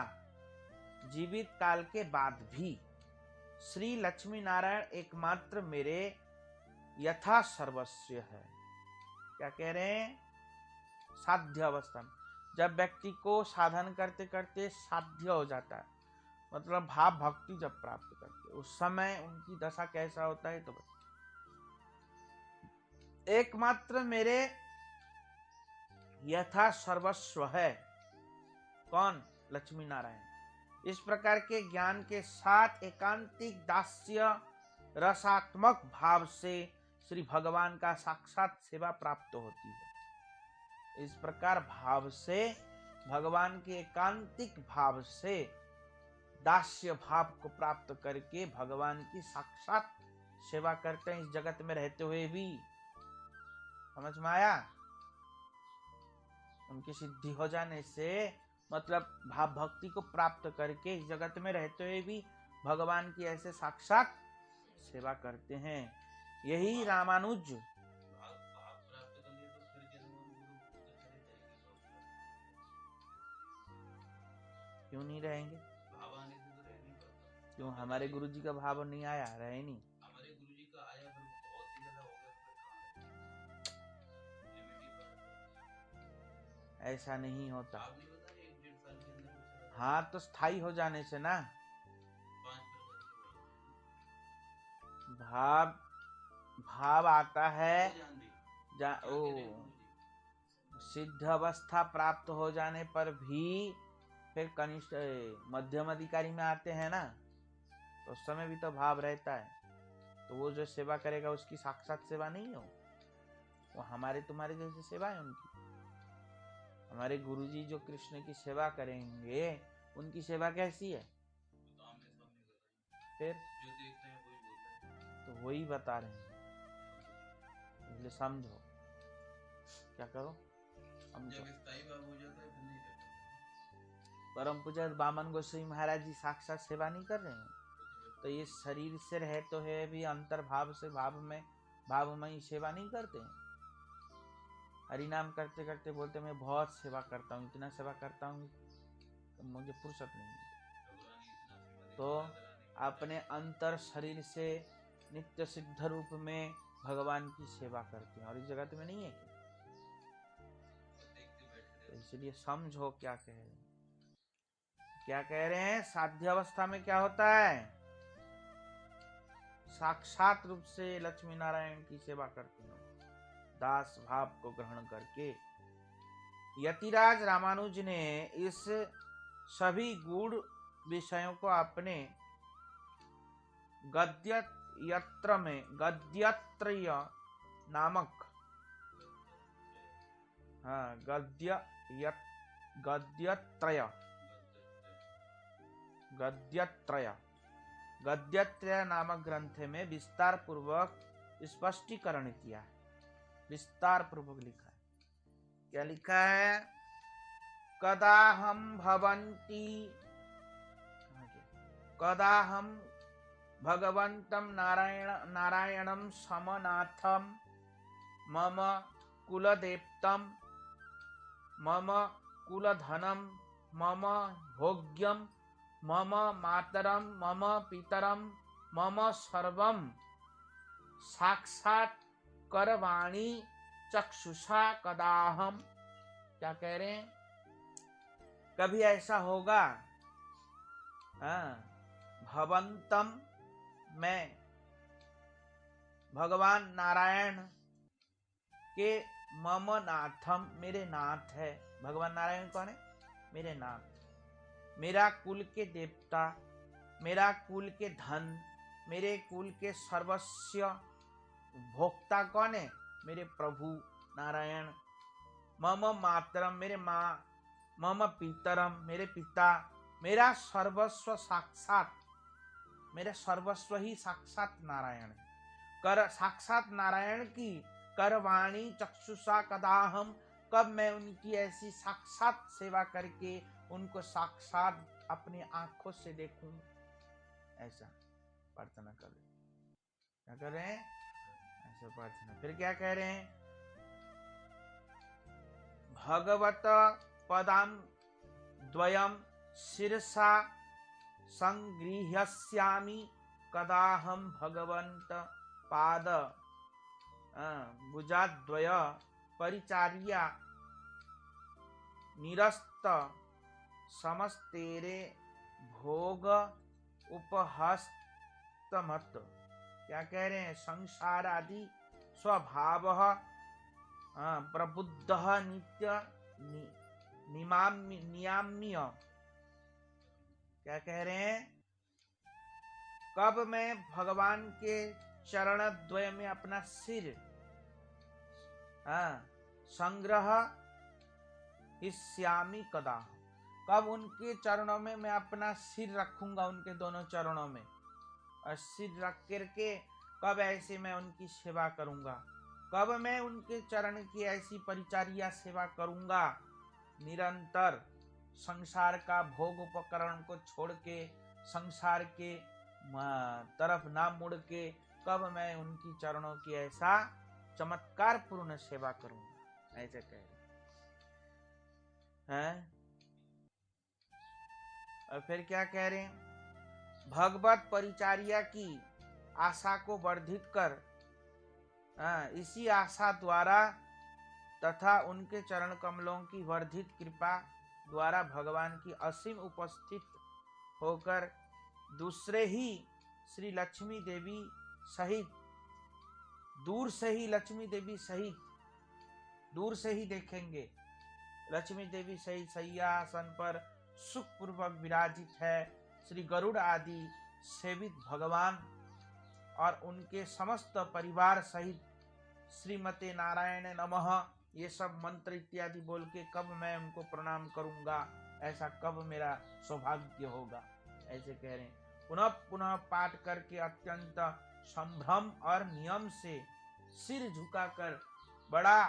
Speaker 1: जीवित काल के बाद भी श्री लक्ष्मी नारायण एकमात्र मेरे यथा सर्वस्व है। क्या कह रहे हैं? साध्य अवस्था में जब व्यक्ति को साधन करते करते साध्य हो जाता है, मतलब भाव भक्ति जब प्राप्त करते, उस समय उनकी दशा कैसा होता है? तो एकमात्र मेरे यथा सर्वस्व है। कौन? लक्ष्मी नारायण। इस प्रकार के ज्ञान के साथ एकांतिक दास्य रसात्मक भाव से श्री भगवान का साक्षात सेवा प्राप्त होती है। इस प्रकार भाव से, भगवान के एकांतिक भाव से दास्य भाव को प्राप्त करके भगवान की साक्षात सेवा करते हैं, इस जगत में रहते हुए भी। समझ में आया? उनकी सिद्धि हो जाने से, मतलब भाव भक्ति को प्राप्त करके इस जगत में रहते हुए भी भगवान की ऐसे साक्षात सेवा करते हैं। यही रामानुज क्यों नहीं रहेंगे? क्यों? हमारे गुरु जी का भाव नहीं आया? रहे नहीं?
Speaker 3: हमारे गुरु जी का आया, पर बहुत ही ज्यादा हो गया।
Speaker 1: ऐसा नहीं होता।
Speaker 3: आप नहीं बता रहे 1-1.5 साल के अंदर?
Speaker 1: हाँ, तो स्थायी हो जाने से ना।
Speaker 3: 5%
Speaker 1: भाव आता है
Speaker 3: ओ
Speaker 1: सिद्ध अवस्था प्राप्त हो जाने पर भी फिर कनिष्ठ मध्यम अधिकारी में आते हैं ना, तो उस समय भी तो भाव रहता है। तो वो जो सेवा करेगा उसकी साक्षात सेवा नहीं हो, वो हमारे तुम्हारे जैसी सेवा है उनकी। हमारे गुरुजी जो कृष्ण की सेवा करेंगे उनकी सेवा कैसी है?
Speaker 3: तो आमने सामने कर रहे हैं,
Speaker 1: फिर
Speaker 3: जो देखते हैं वही बोलते हैं।
Speaker 1: तो वही बता रहे हैं, इसलिए समझो। क्या करो? समझो।
Speaker 3: जब स्थायी भाव हो जाता है फिर नहीं कर पाते।
Speaker 1: परम पूज्य बामन गोसाई महाराज जी साक्षात सेवा नहीं कर रहे हैं, तो ये शरीर से रहे तो है भी अंतर्भाव से भावमयी सेवा नहीं करते हैं। हरि नाम करते करते बोलते मैं बहुत सेवा करता हूँ, इतना सेवा करता हूँ तो मुझे फुर्सत नहीं है।
Speaker 3: भगवान ही इतना सेवा देते
Speaker 1: तो
Speaker 3: हैं, नजर आने की
Speaker 1: अपने अंतर शरीर से नित्य सिद्ध रूप में भगवान की सेवा करते हैं, और इस जगत में नहीं है क्या?
Speaker 3: और देखते बैठे
Speaker 1: तो
Speaker 3: रहते हैं।
Speaker 1: इसलिए समझो क्या कह रहे हैं। क्या कह रहे हैं? साध्य अवस्था में क्या होता है? साक्षात रूप से लक्ष्मी नारायण की सेवा करते हैं, दास भाव को ग्रहण करके। यतिराज रामानुज ने इस सभी गूढ़ विषयों को अपने गद्यत्रय नामक गद्यत्रय नामक ग्रंथ में विस्तार पूर्वक स्पष्टीकरण किया है। विस्तार पूर्वक लिखा है। क्या लिखा है? कदाहम भगवंतम नारायणम समनाथम मम कुलदेवतम मम कुलधनम मम भोग्यम मम मातरम मम पितरम मम सर्वम साक्षात करवाणी चक्षुषा कदाहम। क्या कह रहे हैं? कभी ऐसा होगा, भवंतम मैं, भगवान नारायण के मम नाथम मेरे नाथ है। भगवान नारायण कौन है? मेरे नाथ। मेरा कुल के देवता, मेरा कुल के धन, मेरे कुल के सर्वस्व भोक्ता कौन है? मेरे प्रभु नारायण। मम मातरम मेरे माँ, मम पितरम मेरे पिता, मेरा सर्वस्व साक्षात, मेरे सर्वस्व ही साक्षात नारायण है। कर साक्षात नारायण की करवाणी चक्षुषा कदाहम, कब मैं उनकी ऐसी साक्षात सेवा करके उनको साक्षात अपनी आंखों से देखूं, ऐसा प्रार्थना कर रहे। क्या कर रहे हैं? ऐसा प्रार्थना। फिर क्या कह रहे हैं? भगवत पदाम द्वयम शिरसा संगृह्यस्यामि कदाहम भगवंत पाद भुजाद्वय परिचार्या निरस्त समस्तेरे भोग उपहस्तमत। क्या कह रहे हैं? संसार आदि स्वभाव प्रबुद्ध नित्य नियाम्य। क्या कह रहे हैं? कब मैं भगवान के चरण द्वय में अपना सिर संग्रह हिस्यामी कदा, कब उनके चरणों में मैं अपना सिर रखूंगा, उनके दोनों चरणों में, और सिर रख करके कब ऐसे मैं उनकी सेवा करूंगा, कब मैं उनके चरण की ऐसी परिचारिया सेवा करूंगा, निरंतर संसार का भोग उपकरण को छोड़ के संसार के तरफ ना मुड़ के, कब मैं उनकी चरणों की ऐसा चमत्कार पूर्ण सेवा करूंगा, ऐसे कह रहे हैं। और फिर क्या कह रहे हैं? भगवत परिचारिया की आशा को वर्धित कर, इसी आशा द्वारा तथा उनके चरण कमलों की वर्धित कृपा द्वारा भगवान की असीम उपस्थित होकर दूसरे ही श्री लक्ष्मी देवी सहित, दूर से ही लक्ष्मी देवी सहित, दूर से ही देखेंगे लक्ष्मी देवी सहित सैयासन पर सुखपूर्वक विराजित है श्री गरुड़ आदि सेवित भगवान और उनके समस्त परिवार सहित श्रीमते नारायण नमः ये सब मंत्र इत्यादि बोल के कब मैं उनको प्रणाम करूंगा, ऐसा कब मेरा सौभाग्य होगा, ऐसे कह रहे हैं। पुनः पुनः पाठ करके अत्यंत संभ्रम और नियम से सिर झुकाकर बड़ा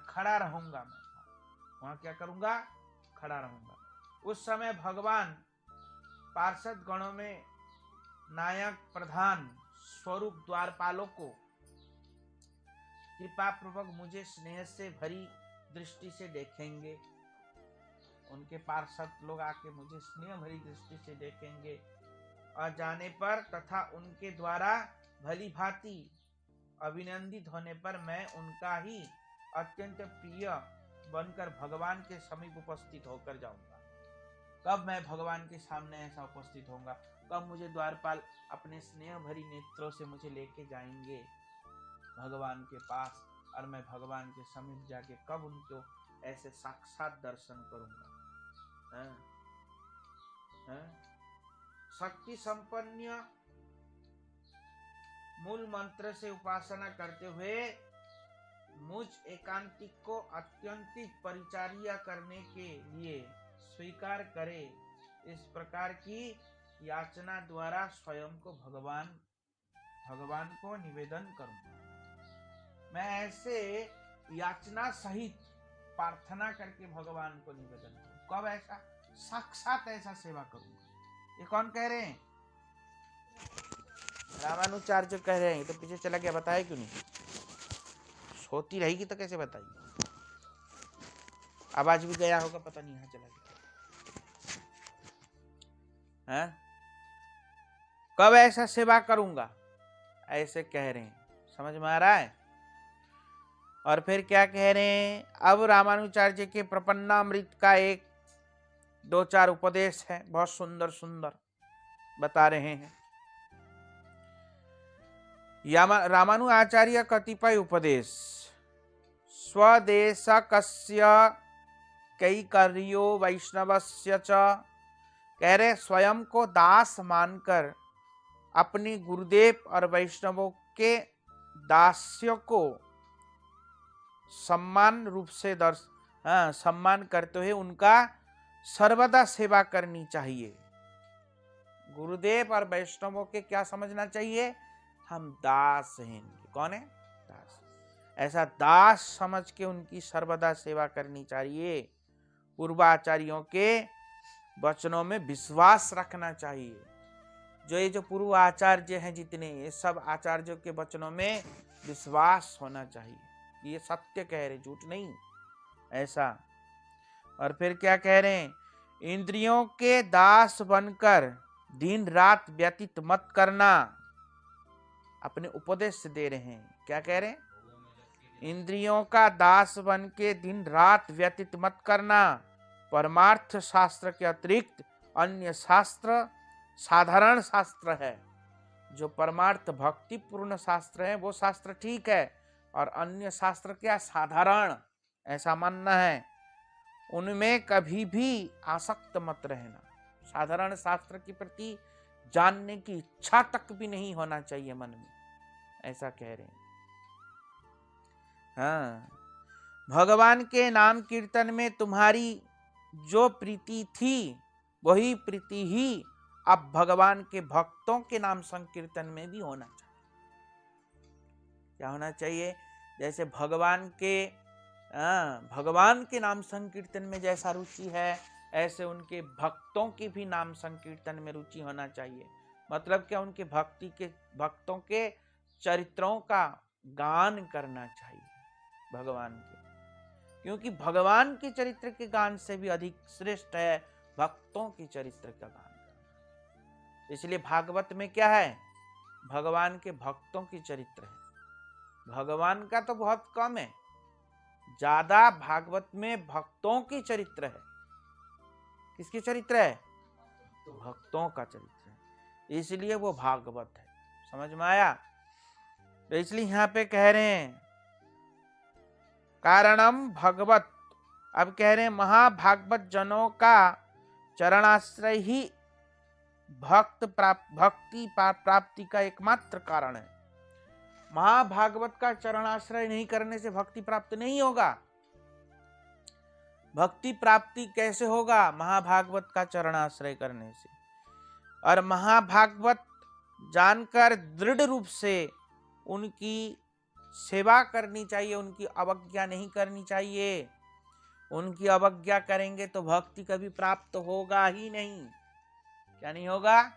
Speaker 1: खड़ा रहूंगा। मैं वहां क्या करूंगा, खड़ा रहूंगा। उस समय भगवान पार्षद गणों में नायक प्रधान स्वरूप द्वारपालों को कृपा पूर्वक मुझे स्नेह से भरी दृष्टि से देखेंगे। उनके पार्षद लोग आके मुझे स्नेह भरी दृष्टि से देखेंगे और जाने पर तथा उनके द्वारा भली भांति अभिनंदित होने पर मैं उनका ही अत्यंत प्रिय बनकर भगवान के समीप उपस्थित होकर जाऊंगा। कब मैं भगवान के सामने ऐसा उपस्थित होऊंगा, कब मुझे द्वारपाल अपने स्नेह भरी नेत्रों से मुझे लेके जाएंगे भगवान के पास, और मैं भगवान के समीप जाके कब उनको ऐसे साक्षात दर्शन करूंगा। शक्ति संपन्न मूल मंत्र से उपासना करते हुए मुझ एकांतिक को अत्यंतिक परिचर्या करने के लिए स्वीकार करे, इस प्रकार की याचना द्वारा स्वयं को भगवान को निवेदन करूंगा। मैं ऐसे याचना सहित प्रार्थना करके भगवान को निवेदन करूं। कब ऐसा, साक्षात ऐसा सेवा करूंगा। ये कौन कह रहे हैं, रामानुचार्य कह रहे हैं। तो पीछे चला गया, बताए क्यों नहीं, सोती रहेगी तो कैसे बताइए। आवाज भी गया होगा, पता नहीं यहाँ चला गया है? कब ऐसा सेवा करूंगा, ऐसे कह रहे हैं। समझ में आ रहा है। और फिर क्या कह रहे हैं, अब रामानुचार्य के प्रपन्नामृत का एक दो चार उपदेश है, बहुत सुंदर सुंदर बता रहे हैं। रामानु आचार्य कतिपय उपदेश। स्वदेशकस्य कैकर्यो वैष्णवस्य च, कह रहे स्वयं को दास मानकर अपने गुरुदेव और वैष्णवों के दास्यों को सम्मान रूप से सम्मान करते हुए उनका सर्वदा सेवा करनी चाहिए। गुरुदेव और वैष्णवों के क्या समझना चाहिए, हम दास हैं। कौन है, दास। ऐसा दास समझ के उनकी सर्वदा सेवा करनी चाहिए। पूर्वाचार्यों के वचनों में विश्वास रखना चाहिए। जो पूर्व आचार्य हैं जितने, ये सब आचार्यों के वचनों में विश्वास होना चाहिए। ये सत्य कह रहे, झूठ नहीं, ऐसा। और फिर क्या कह रहे हैं, इंद्रियों के दास बनकर दिन रात व्यतीत मत करना। अपने उपदेश दे रहे हैं, क्या कह रहे हैं, इंद्रियों का दास बन के दिन रात व्यतीत मत करना। परमार्थ शास्त्र के अतिरिक्त अन्य शास्त्र साधारण शास्त्र है। जो परमार्थ भक्ति पूर्ण शास्त्र है वो शास्त्र ठीक है, और अन्य शास्त्र क्या, साधारण, ऐसा मानना है। उनमें कभी भी आसक्त मत रहना। साधारण शास्त्र के प्रति जानने की इच्छा तक भी नहीं होना चाहिए मन में, ऐसा कह रहे हैं। हाँ, भगवान के नाम कीर्तन में तुम्हारी जो प्रीति थी वही प्रीति ही अब भगवान के भक्तों के नाम संकीर्तन में भी होना चाहिए। क्या होना चाहिए, जैसे भगवान के नाम संकीर्तन में जैसा रुचि है, ऐसे उनके भक्तों की भी नाम संकीर्तन में रुचि होना चाहिए। मतलब क्या, उनके भक्तों के चरित्रों का गान करना चाहिए भगवान के, क्योंकि भगवान के चरित्र के गान से भी अधिक श्रेष्ठ है भक्तों के चरित्र का गान करना। इसलिए भागवत में क्या है, भगवान के भक्तों की चरित्र है। भगवान का तो बहुत कम है, ज्यादा भागवत में भक्तों की चरित्र है। किसकी चरित्र है, भक्तों का चरित्र है, इसलिए वो भागवत है। समझ में आया। तो इसलिए यहाँ पे कह रहे हैं कारणम भगवत। अब कह रहे हैं महाभागवत जनों का चरणाश्रय ही भक्ति प्राप्ति का एकमात्र कारण है। महाभागवत का चरणाश्रय नहीं करने से भक्ति प्राप्त नहीं होगा। भक्ति प्राप्ति कैसे होगा? महाभागवत का चरणाश्रय करने से। और महाभागवत जानकर दृढ़ रूप से उनकी सेवा करनी चाहिए, उनकी अवज्ञा नहीं करनी चाहिए। उनकी अवज्ञा करेंगे तो भक्ति कभी प्राप्त होगा ही नहीं। क्या नहीं होगा?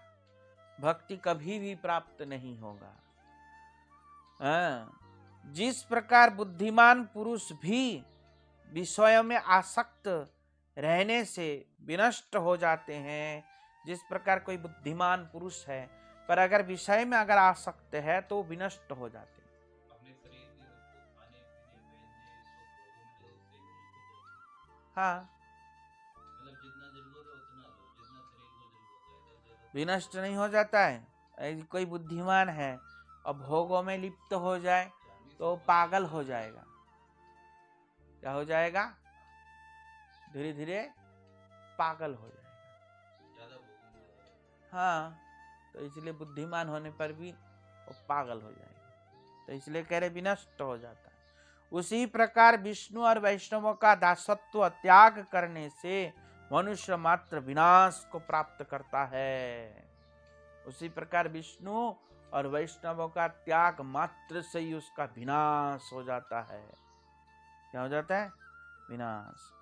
Speaker 1: भक्ति कभी भी प्राप्त नहीं होगा। जिस प्रकार बुद्धिमान पुरुष भी विषयों में आसक्त रहने से विनष्ट हो जाते हैं, जिस प्रकार कोई बुद्धिमान पुरुष है पर अगर विषय में अगर आसक्त है तो विनष्ट हो जाते हैं।
Speaker 3: अपने शरीर की उसको खाने पीने पहनने उसको
Speaker 1: हाँ,
Speaker 3: मतलब जितना जरूरत है उतना लो, जितना शरीर को जरूरत है
Speaker 1: विनष्ट नहीं हो जाता है। कोई बुद्धिमान है और भोगों में लिप्त हो जाए तो पागल हो जाएगा। क्या हो जाएगा? धीरे धीरे पागल हो जाएगा।
Speaker 3: ज्यादा भोगेंगे।
Speaker 1: हाँ, तो इसलिए बुद्धिमान होने पर भी वो पागल हो जाएगा। तो इसलिए कह रहे विनष्ट हो जाता है। उसी प्रकार विष्णु और वैष्णवों का दासत्व त्याग करने से मनुष्य मात्र विनाश को प्राप्त करता है। उसी प्रकार विष्णु और वैष्णवों का त्याग मात्र से ही उसका विनाश हो जाता है। क्या हो जाता है? विनाश।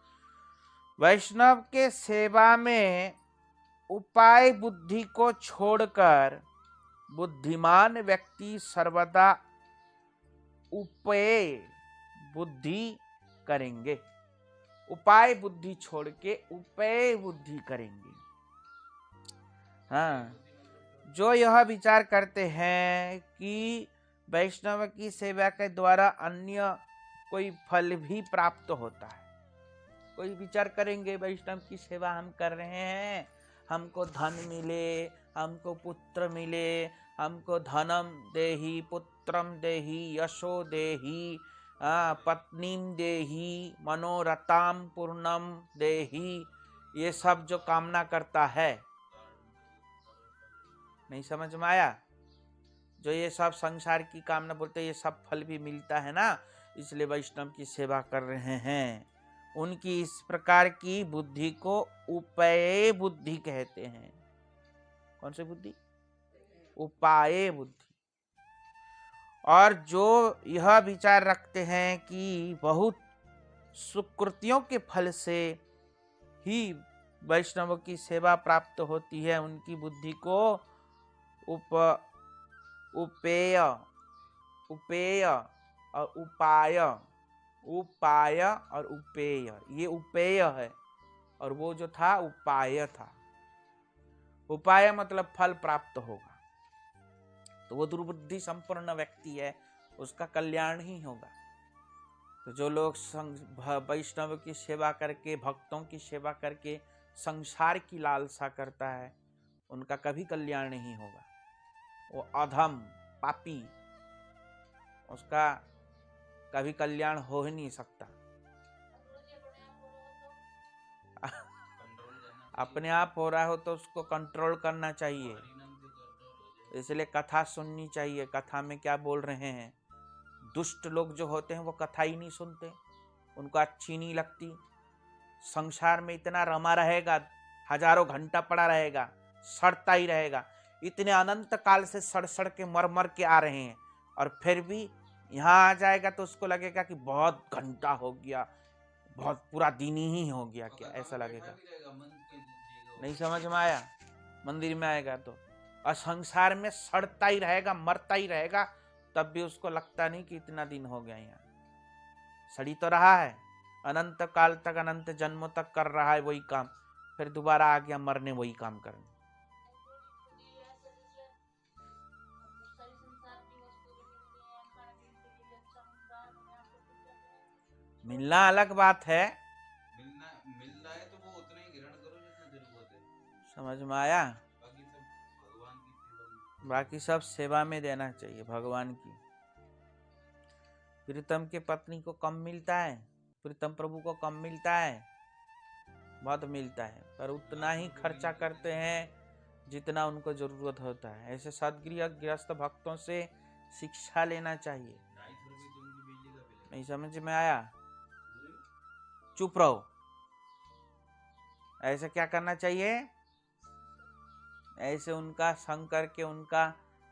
Speaker 1: वैष्णव के सेवा में उपाय बुद्धि को छोड़कर बुद्धिमान व्यक्ति सर्वदा उपाय बुद्धि करेंगे। उपाय बुद्धि छोड़ के उपाय बुद्धि करेंगे। हाँ, जो यह विचार करते हैं कि वैष्णव की सेवा के द्वारा अन्य कोई फल भी प्राप्त होता है। कोई विचार करेंगे वैष्णव की सेवा हम कर रहे हैं, हमको धन मिले, हमको पुत्र मिले, हमको धनम देहि, पुत्रम देहि, यशो देहि, पत्नीम देहि, मनोरथाम पूर्णम देहि, ये सब जो कामना करता है, नहीं समझ में आया? जो ये सब संसार की कामना बोलते, ये सब फल भी मिलता है ना, इसलिए वैष्णव की सेवा कर रहे हैं। उनकी इस प्रकार की बुद्धि को उपाय बुद्धि कहते हैं। कौन सी बुद्धि? उपाय बुद्धि। और जो यह विचार रखते हैं कि बहुत सुकृतियों के फल से ही वैष्णव की सेवा प्राप्त होती है, उनकी बुद्धि को उपेय और उपाय और उपेय, ये उपेय है और वो जो था उपाय था। उपाय मतलब फल प्राप्त होगा, तो वो दुर्बुद्धि संपन्न व्यक्ति है, उसका कल्याण ही होगा। तो जो लोग वैष्णव की सेवा करके, भक्तों की सेवा करके संसार की लालसा करता है, उनका कभी कल्याण नहीं होगा। वो अधम पापी, उसका कभी कल्याण हो ही नहीं सकता। अपने आप हो रहा हो तो उसको कंट्रोल करना चाहिए। इसलिए कथा सुननी चाहिए। कथा में क्या बोल रहे हैं? दुष्ट लोग जो होते हैं वो कथा ही नहीं सुनते, उनको अच्छी नहीं लगती। संसार में इतना रमा रहेगा, हजारों घंटा पड़ा रहेगा, सड़ता ही रहेगा। इतने अनंत काल से सड़ सड़ के मर मर के आ रहे हैं, और फिर भी यहाँ आ जाएगा तो उसको लगेगा कि बहुत घंटा हो गया, बहुत पूरा दिन ही हो गया। क्या ऐसा लगेगा? नहीं समझ में आया? मंदिर में आएगा तो और संसार में सड़ता ही रहेगा, मरता ही रहेगा, तब भी उसको लगता नहीं कि इतना दिन हो गया। यहाँ सड़ी तो रहा है, अनंत काल तक, अनंत जन्मों तक कर रहा है वही काम, फिर दोबारा आ गया मरने वही काम करने। मिलना अलग बात है,
Speaker 3: मिल रहा है तो वो उतना ही ग्रहण करो जितना जरूरत है।
Speaker 1: समझ में आया?
Speaker 3: बाकी सब भगवान की सेवा में,
Speaker 1: बाकी सब सेवा में देना चाहिए भगवान की। प्रीतम के पत्नी को कम मिलता है, प्रीतम प्रभु को कम मिलता है, बहुत मिलता है, पर उतना ही खर्चा करते हैं जितना उनको जरूरत होता है। ऐसे सदगृह गृहस्थ भक्तों से शिक्षा लेना चाहिए।
Speaker 3: 250 रुपये तो उनकी बिजली का बिल है।
Speaker 1: नहीं समझ में आया? चुप रहो। ऐसे क्या करना चाहिए? ऐसे उनका संग करके उनका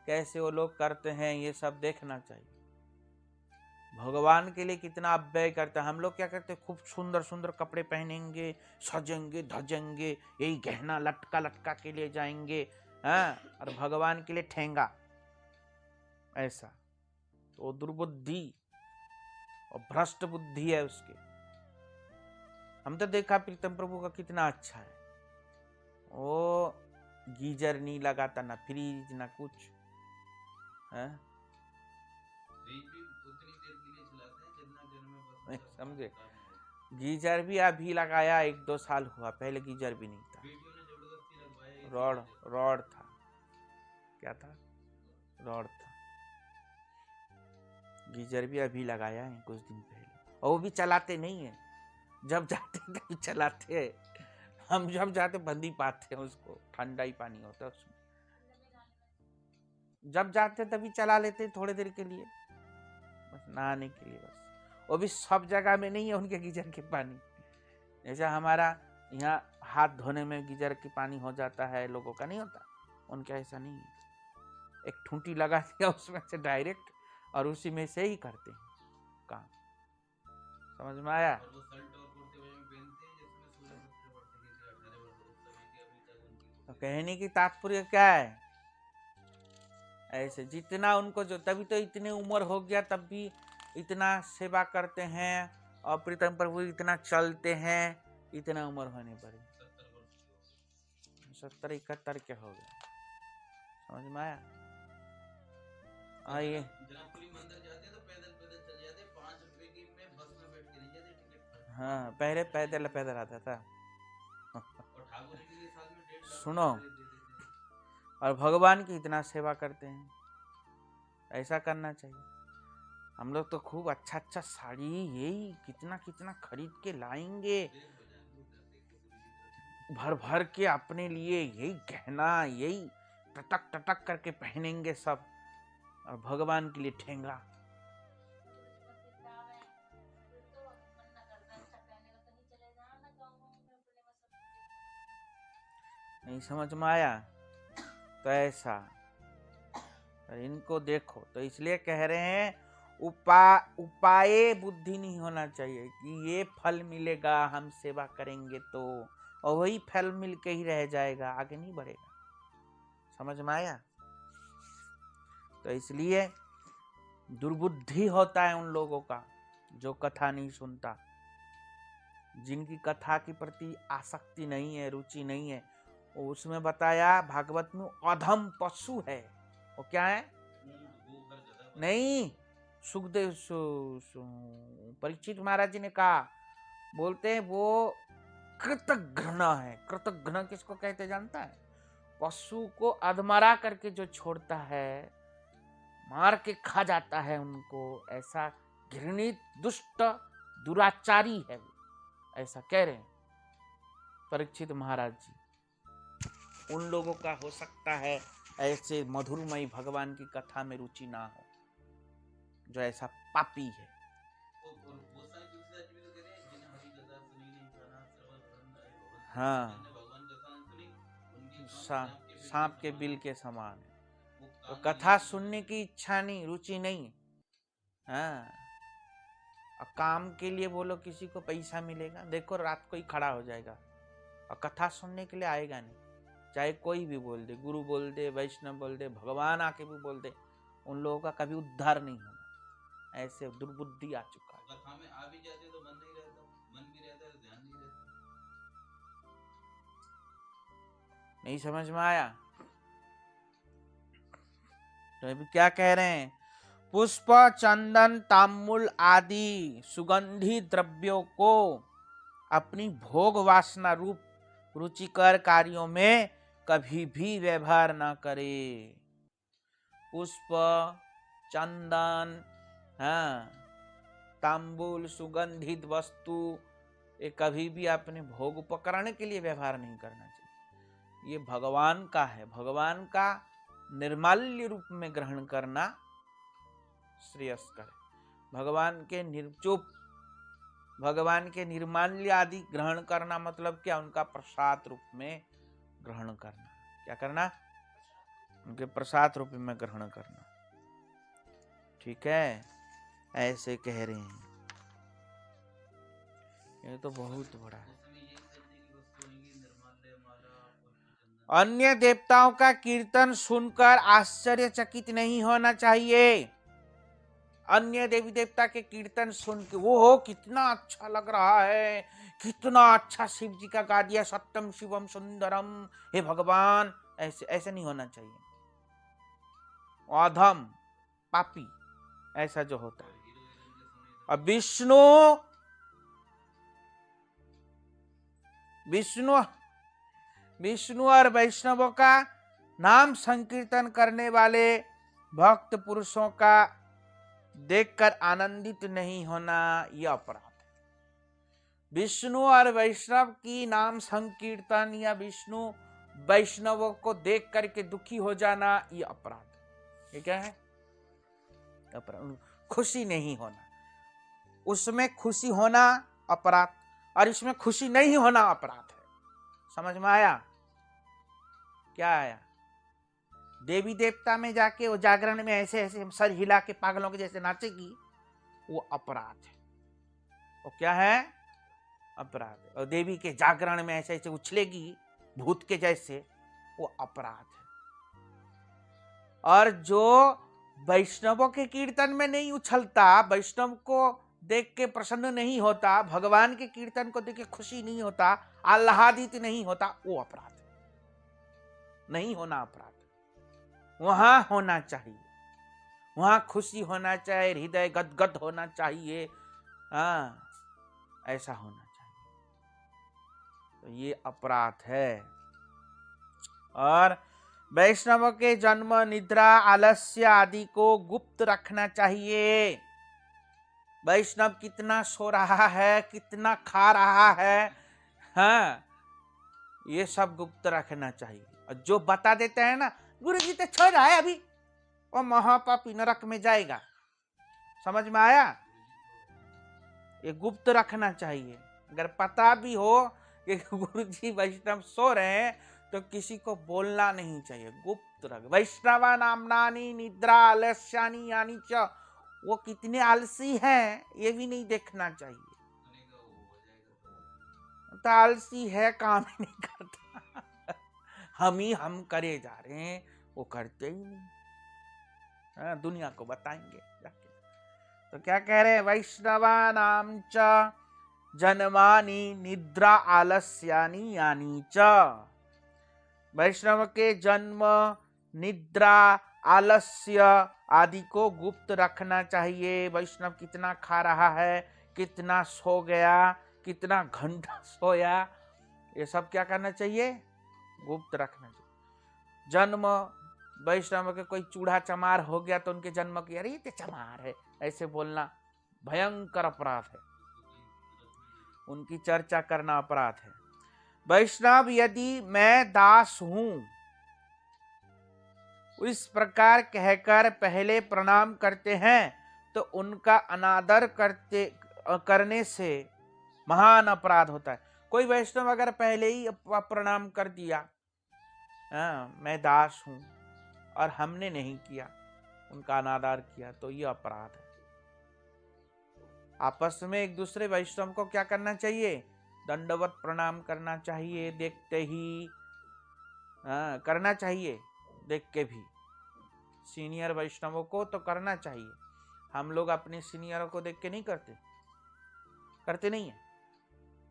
Speaker 1: कैसे वो लोग करते हैं ये सब देखना चाहिए। भगवान के लिए कितना अव्यय करते हैं। हम लोग क्या करते हैं? खूब सुंदर सुंदर कपड़े पहनेंगे, सजेंगे धजेंगे, यही गहना लटका लटका के लिए जाएंगे, हाँ, और भगवान के लिए ठेंगा। ऐसा तो दुर्बुद्धि और भ्रष्ट बुद्धि है उसके। हम तो देखा प्रीतम प्रभु का कितना अच्छा है, वो गीजर नहीं लगाता, ना फ्रिज ना कुछ है।
Speaker 3: फ्रिज भी उतनी देर के लिए चलाते हैं जितना दिन में बस
Speaker 1: समझे?
Speaker 3: काम हो।
Speaker 1: गीजर भी अभी लगाया, 1-2 साल हुआ, पहले गीजर भी नहीं था।
Speaker 3: बेटियों ने जबरदस्ती लगवाया इसी
Speaker 1: रॉड
Speaker 3: वजह से।
Speaker 1: रॉड था, क्या था? रॉड था। गीजर भी अभी लगाया है कुछ दिन पहले, और वो भी चलाते नहीं है। जब जाते तभी चलाते हैं। हम जब जाते बंद ही पाते हैं उसको, ठंडा ही पानी होता है उसमें। जब जाते तभी चला लेते हैं थोड़ी देर के लिए, बस नहाने के लिए बस। वो भी सब जगह में नहीं है उनके गीजर के पानी। जैसे हमारा यहाँ हाथ धोने में गीजर के पानी हो जाता है, लोगों का नहीं होता, उनका ऐसा नहीं है। एक ठूंटी लगा दिया उसमें से डायरेक्ट, और उसी में से ही करते हैं काम। समझ में आया?
Speaker 3: और वो शर्ट और कुर्ते पजामे पहनते हैं जिसमें 16-17 वर्ष की थी, 18 वर्ष उस समय के, अभी तक उनकी
Speaker 1: तो
Speaker 3: कुर्ते
Speaker 1: कहने की तात्पर्य क्या है? ऐसे जितना उनको जो, तभी तो इतनी उम्र हो गया तब भी इतना सेवा करते हैं, और प्रीतम प्रभु इतना चलते हैं, इतना उम्र होने पर
Speaker 3: 70 वर्ष की हो गई।
Speaker 1: 70-71 के हो गए। समझ में आया?
Speaker 3: और
Speaker 1: आइए,
Speaker 3: जनकपुरी मंदिर जाते हैं तो पैदल पैदल चले जाते हैं, 5 रुपए की में बस में बैठ के नहीं जाते, टिकट पर।
Speaker 1: हाँ, पहले पैदल पैदल आता था।
Speaker 3: और ठाकुर जी के लिए साल में 1.5 लाख
Speaker 1: सुनो,
Speaker 3: रुपए दे देते हैं।
Speaker 1: और भगवान की इतना सेवा करते हैं, ऐसा करना चाहिए। हम लोग तो खूब अच्छा अच्छा साड़ी यही कितना कितना खरीद के लाएंगे,
Speaker 3: देर हो जाएंगे उधर देखो गुरु की तरफ से।
Speaker 1: भर भर के अपने लिए यही गहना, यही टटक टटक करके पहनेंगे सब, और भगवान के लिए ठेंगा। नहीं समझ में आया? तो ऐसा, और इनको देखो, तो इसलिए कह रहे हैं उपाय बुद्धि नहीं होना चाहिए कि ये फल मिलेगा हम सेवा करेंगे तो, और वही फल मिल के ही रह जाएगा, आगे नहीं बढ़ेगा। समझ में आया? तो इसलिए दुर्बुद्धि होता है उन लोगों का जो कथा नहीं सुनता, जिनकी कथा के प्रति आसक्ति नहीं है, रुचि नहीं है। उसमें बताया भागवत में अधम पशु है। वो क्या है? नहीं, सुखदेव परीक्षित महाराज जी ने कहा, बोलते हैं वो कृतघ्न है। कृतघ्न किसको कहते जानता है? पशु को अधमरा करके जो छोड़ता है, मार के खा जाता है उनको, ऐसा घृणित दुष्ट दुराचारी है वो, ऐसा कह रहे हैं परीक्षित महाराज जी। उन लोगों का हो सकता है ऐसे मधुरमयी भगवान की कथा में रुचि ना हो, जो ऐसा पापी है। हाँ, सांप के बिल के समान है। तो कथा सुनने की इच्छा नहीं, रुचि नहीं। हाँ, और काम के लिए बोलो किसी को पैसा मिलेगा, देखो रात को ही खड़ा हो जाएगा, और कथा सुनने के लिए आएगा नहीं। चाहे कोई भी बोल दे, गुरु बोल दे, वैष्णव बोल दे, भगवान आके भी बोल दे, उन लोगों का कभी उद्धार नहीं होगा। ऐसे दुर्बुद्धि आ चुका है।
Speaker 3: कथा में आ भी जाते तो मन नहीं रहता, मन भी रहता तो ध्यान नहीं रहता।
Speaker 1: नहीं समझ में आया? तो अभी क्या कह रहे हैं? पुष्प, चंदन, तांबुल आदि सुगंधी द्रव्यों को अपनी भोग वासना रूप रुचिकर कार्यों में कभी भी व्यवहार ना करे। पुष्प, चंदन, हाँ, तांबुल, सुगंधित वस्तु, ये कभी भी अपने भोग उपकरण के लिए व्यवहार नहीं करना चाहिए। ये भगवान का है, भगवान का निर्माल्य रूप में ग्रहण करना श्रेयस्कर है। भगवान के निर्माल्य आदि ग्रहण करना मतलब क्या? उनका प्रसाद रूप में ग्रहण करना। क्या करना? उनके प्रसाद रूप में ग्रहण करना। ठीक है, ऐसे कह रहे हैं। ये तो बहुत बड़ा है। अन्य देवताओं का कीर्तन सुनकर आश्चर्यचकित नहीं होना चाहिए। अन्य देवी देवता के कीर्तन सुन के वो हो कितना अच्छा लग रहा है, कितना अच्छा शिव जी का गा दिया, सत्यम शिवम सुंदरम, हे भगवान, ऐसे ऐसे नहीं होना चाहिए। अधम पापी ऐसा जो होता है। अब विष्णु और वैष्णवों का नाम संकीर्तन करने वाले भक्त पुरुषों का देखकर आनंदित नहीं होना, यह अपराध है। विष्णु और वैष्णव की नाम संकीर्तन या विष्णु वैष्णवों को देख करके दुखी हो जाना, यह अपराध है। ये क्या है? अपराध। खुशी नहीं होना, उसमें खुशी होना अपराध, और इसमें खुशी नहीं होना अपराध है। समझ में आया? क्या आया? देवी देवता में जाके वो जागरण में ऐसे ऐसे सर हिला के पागलों के जैसे नाचेगी, वो अपराध है। वो क्या है? अपराध है। और देवी के जागरण में ऐसे ऐसे उछलेगी भूत के जैसे, वो अपराध है। और जो वैष्णवों के कीर्तन में नहीं उछलता, वैष्णव को देख के प्रसन्न नहीं होता, भगवान के कीर्तन को देख के खुशी नहीं होता, आह्लादित नहीं होता, वो अपराध है। नहीं होना अपराध। वहां होना चाहिए, वहां खुशी होना चाहिए, हृदय गदगद होना चाहिए, हाँ, ऐसा होना चाहिए। तो ये अपराध है। और वैष्णव के जन्म, निद्रा, आलस्य आदि को गुप्त रखना चाहिए। वैष्णव कितना सो रहा है, कितना खा रहा है, हाँ, ये सब गुप्त रखना चाहिए। और जो बता देते हैं ना, गुरु जी तो छोड़ रहा है अभी, वो महापापी नरक में जाएगा। समझ में आया? ये गुप्त रखना चाहिए। अगर पता भी हो कि गुरु जी वैष्णव सो रहे हैं, तो किसी को बोलना नहीं चाहिए, गुप्त रख। वैष्णवा नामनानी निद्रा आलस्यानी यानी च, वो कितने आलसी हैं ये भी नहीं देखना चाहिए। तो आलसी है, काम ही नहीं करता। हम करे जा रहे हैं, वो करते ही नहीं। हाँ, दुनिया को बताएंगे जाके। तो क्या कह रहे हैं? वैष्णवा नाम च जन्मानि निद्रा आलस्यानि यानी च। वैष्णव के जन्म, निद्रा, आलस्य आदि को गुप्त रखना चाहिए। वैष्णव कितना खा रहा है, कितना सो गया, कितना घंटा सोया, ये सब क्या करना चाहिए? गुप्त रखना चाहिए। जन्म, वैष्णव के कोई चूड़ा चमार हो गया तो उनके जन्म की, अरे ये चमार है, ऐसे बोलना भयंकर अपराध है। उनकी चर्चा करना अपराध है। वैष्णव यदि मैं दास हूं, इस प्रकार कहकर पहले प्रणाम करते हैं, तो उनका अनादर करने से महान अपराध होता है। कोई वैष्णव अगर पहले ही प्रणाम कर दिया, मैं दास हूं, और हमने नहीं किया, उनका अनादर किया, तो ये अपराध है। आपस में एक दूसरे वैष्णव को क्या करना चाहिए? दंडवत प्रणाम करना चाहिए, देखते ही करना चाहिए, देख के भी। सीनियर वैष्णवों को तो करना चाहिए। हम लोग अपने सीनियरों को देख के नहीं करते नहीं है।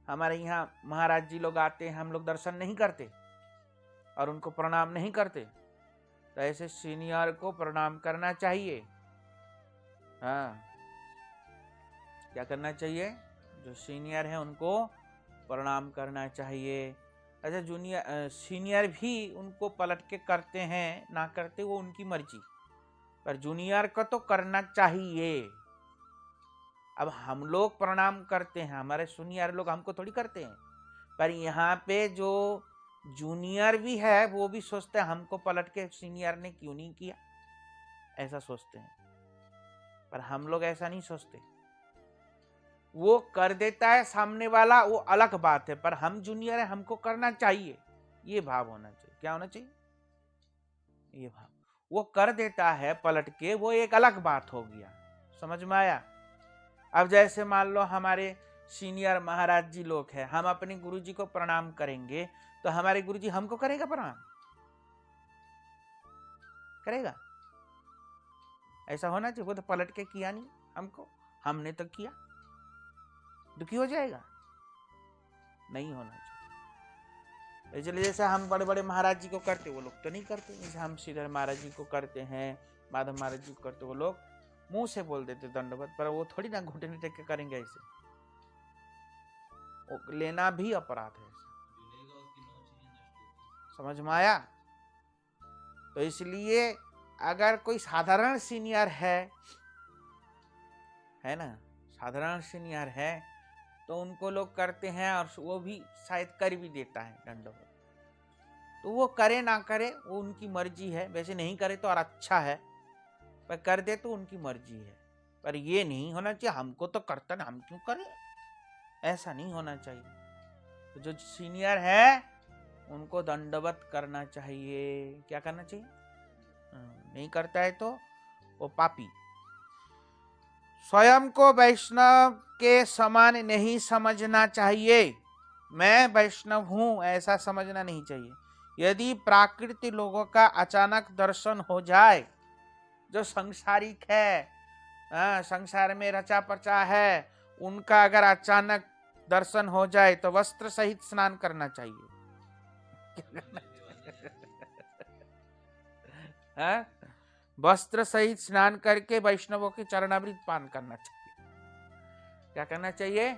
Speaker 1: हमारे यहाँ महाराज जी लोग आते हैं, हम लोग दर्शन नहीं करते और उनको प्रणाम नहीं करते। तो ऐसे सीनियर को प्रणाम करना चाहिए। हाँ, क्या करना चाहिए? जो सीनियर है उनको प्रणाम करना चाहिए। अच्छा, सीनियर भी उनको पलट के करते हैं ना करते, वो उनकी मर्जी, पर जूनियर को तो करना चाहिए। अब हम लोग प्रणाम करते हैं, हमारे सीनियर लोग हमको थोड़ी करते हैं, पर यहाँ पे जो जूनियर भी है वो भी सोचते हैं हमको पलट के सीनियर ने क्यों नहीं किया, ऐसा सोचते हैं। पर हम लोग ऐसा नहीं सोचते। वो कर देता है सामने वाला, वो अलग बात है, पर हम जूनियर है, हमको करना चाहिए, ये भाव होना चाहिए। क्या होना चाहिए? ये भाव। वो कर देता है पलट के, वो एक अलग बात हो गया। समझ में आया? अब जैसे मान लो हमारे सीनियर महाराज जी लोग हैं, हम अपने गुरु जी को प्रणाम करेंगे तो हमारे गुरु जी हमको करेगा प्रणाम? करेगा? ऐसा होना चाहिए। वो तो पलट के किया नहीं हमको, हमने तो किया, दुखी हो जाएगा? नहीं होना चाहिए। इसलिए जैसे हम बड़े बड़े महाराज जी को करते, वो लोग तो नहीं करते। जैसे हम श्रीधर महाराज जी को करते हैं, माधव महाराज जी को करते, वो लोग मुंह से बोल देते दंडवत, पर वो थोड़ी ना घुटने टेक के करेंगे ऐसे। वो लेना भी अपराध है। समझ में आया? तो इसलिए अगर कोई साधारण सीनियर है ना, साधारण सीनियर है, तो उनको लोग करते हैं और वो भी शायद कर भी देता है दंडवत। तो वो करे ना करे वो उनकी मर्जी है। वैसे नहीं करे तो और अच्छा है, पर कर दे तो उनकी मर्जी है। पर ये नहीं होना चाहिए हमको तो करता ना, हम क्यों करें, ऐसा नहीं होना चाहिए। तो जो सीनियर है उनको दंडवत करना चाहिए। क्या करना चाहिए? नहीं करता है तो वो पापी। स्वयं को वैष्णव के समान नहीं समझना चाहिए। मैं वैष्णव हूं ऐसा समझना नहीं चाहिए। यदि प्राकृतिक लोगों का अचानक दर्शन हो जाए, जो संसारिक है, संसार में रचा पचा है, उनका अगर अचानक दर्शन हो जाए तो वस्त्र सहित स्नान करना चाहिए। वस्त्र सहित स्नान करके वैष्णवों के चरणामृत पान करना चाहिए। क्या करना चाहिए?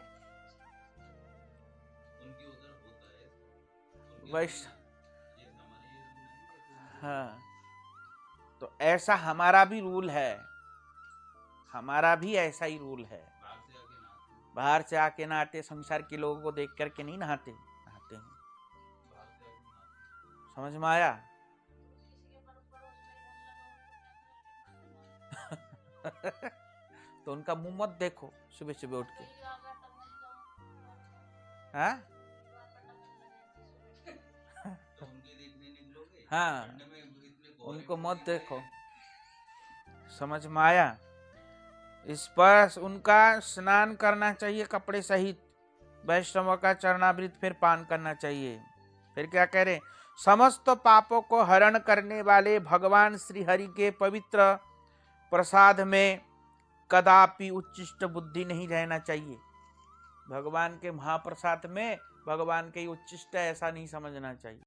Speaker 1: वैष्णव, हाँ, तो ऐसा हमारा भी रूल है, हमारा भी ऐसा ही रूल है। बाहर से आके नहाते, संसार के लोगों को देख करके नहीं नहाते, नहाते हैं। समझ में आया? तो उनका मुंह मत देखो सुबह सुबह उठ के। हाँ हाँ, उनको मत देखो। समझ में आया? इस पर उनका स्नान करना चाहिए कपड़े सहित, वैष्णव का चरणामृत फिर पान करना चाहिए। फिर क्या कह रहे? समस्त पापों को हरण करने वाले भगवान श्री हरि के पवित्र प्रसाद में कदापि उच्चिष्ट बुद्धि नहीं रहना चाहिए। भगवान के महाप्रसाद में भगवान के उच्चिष्ट ऐसा नहीं समझना चाहिए।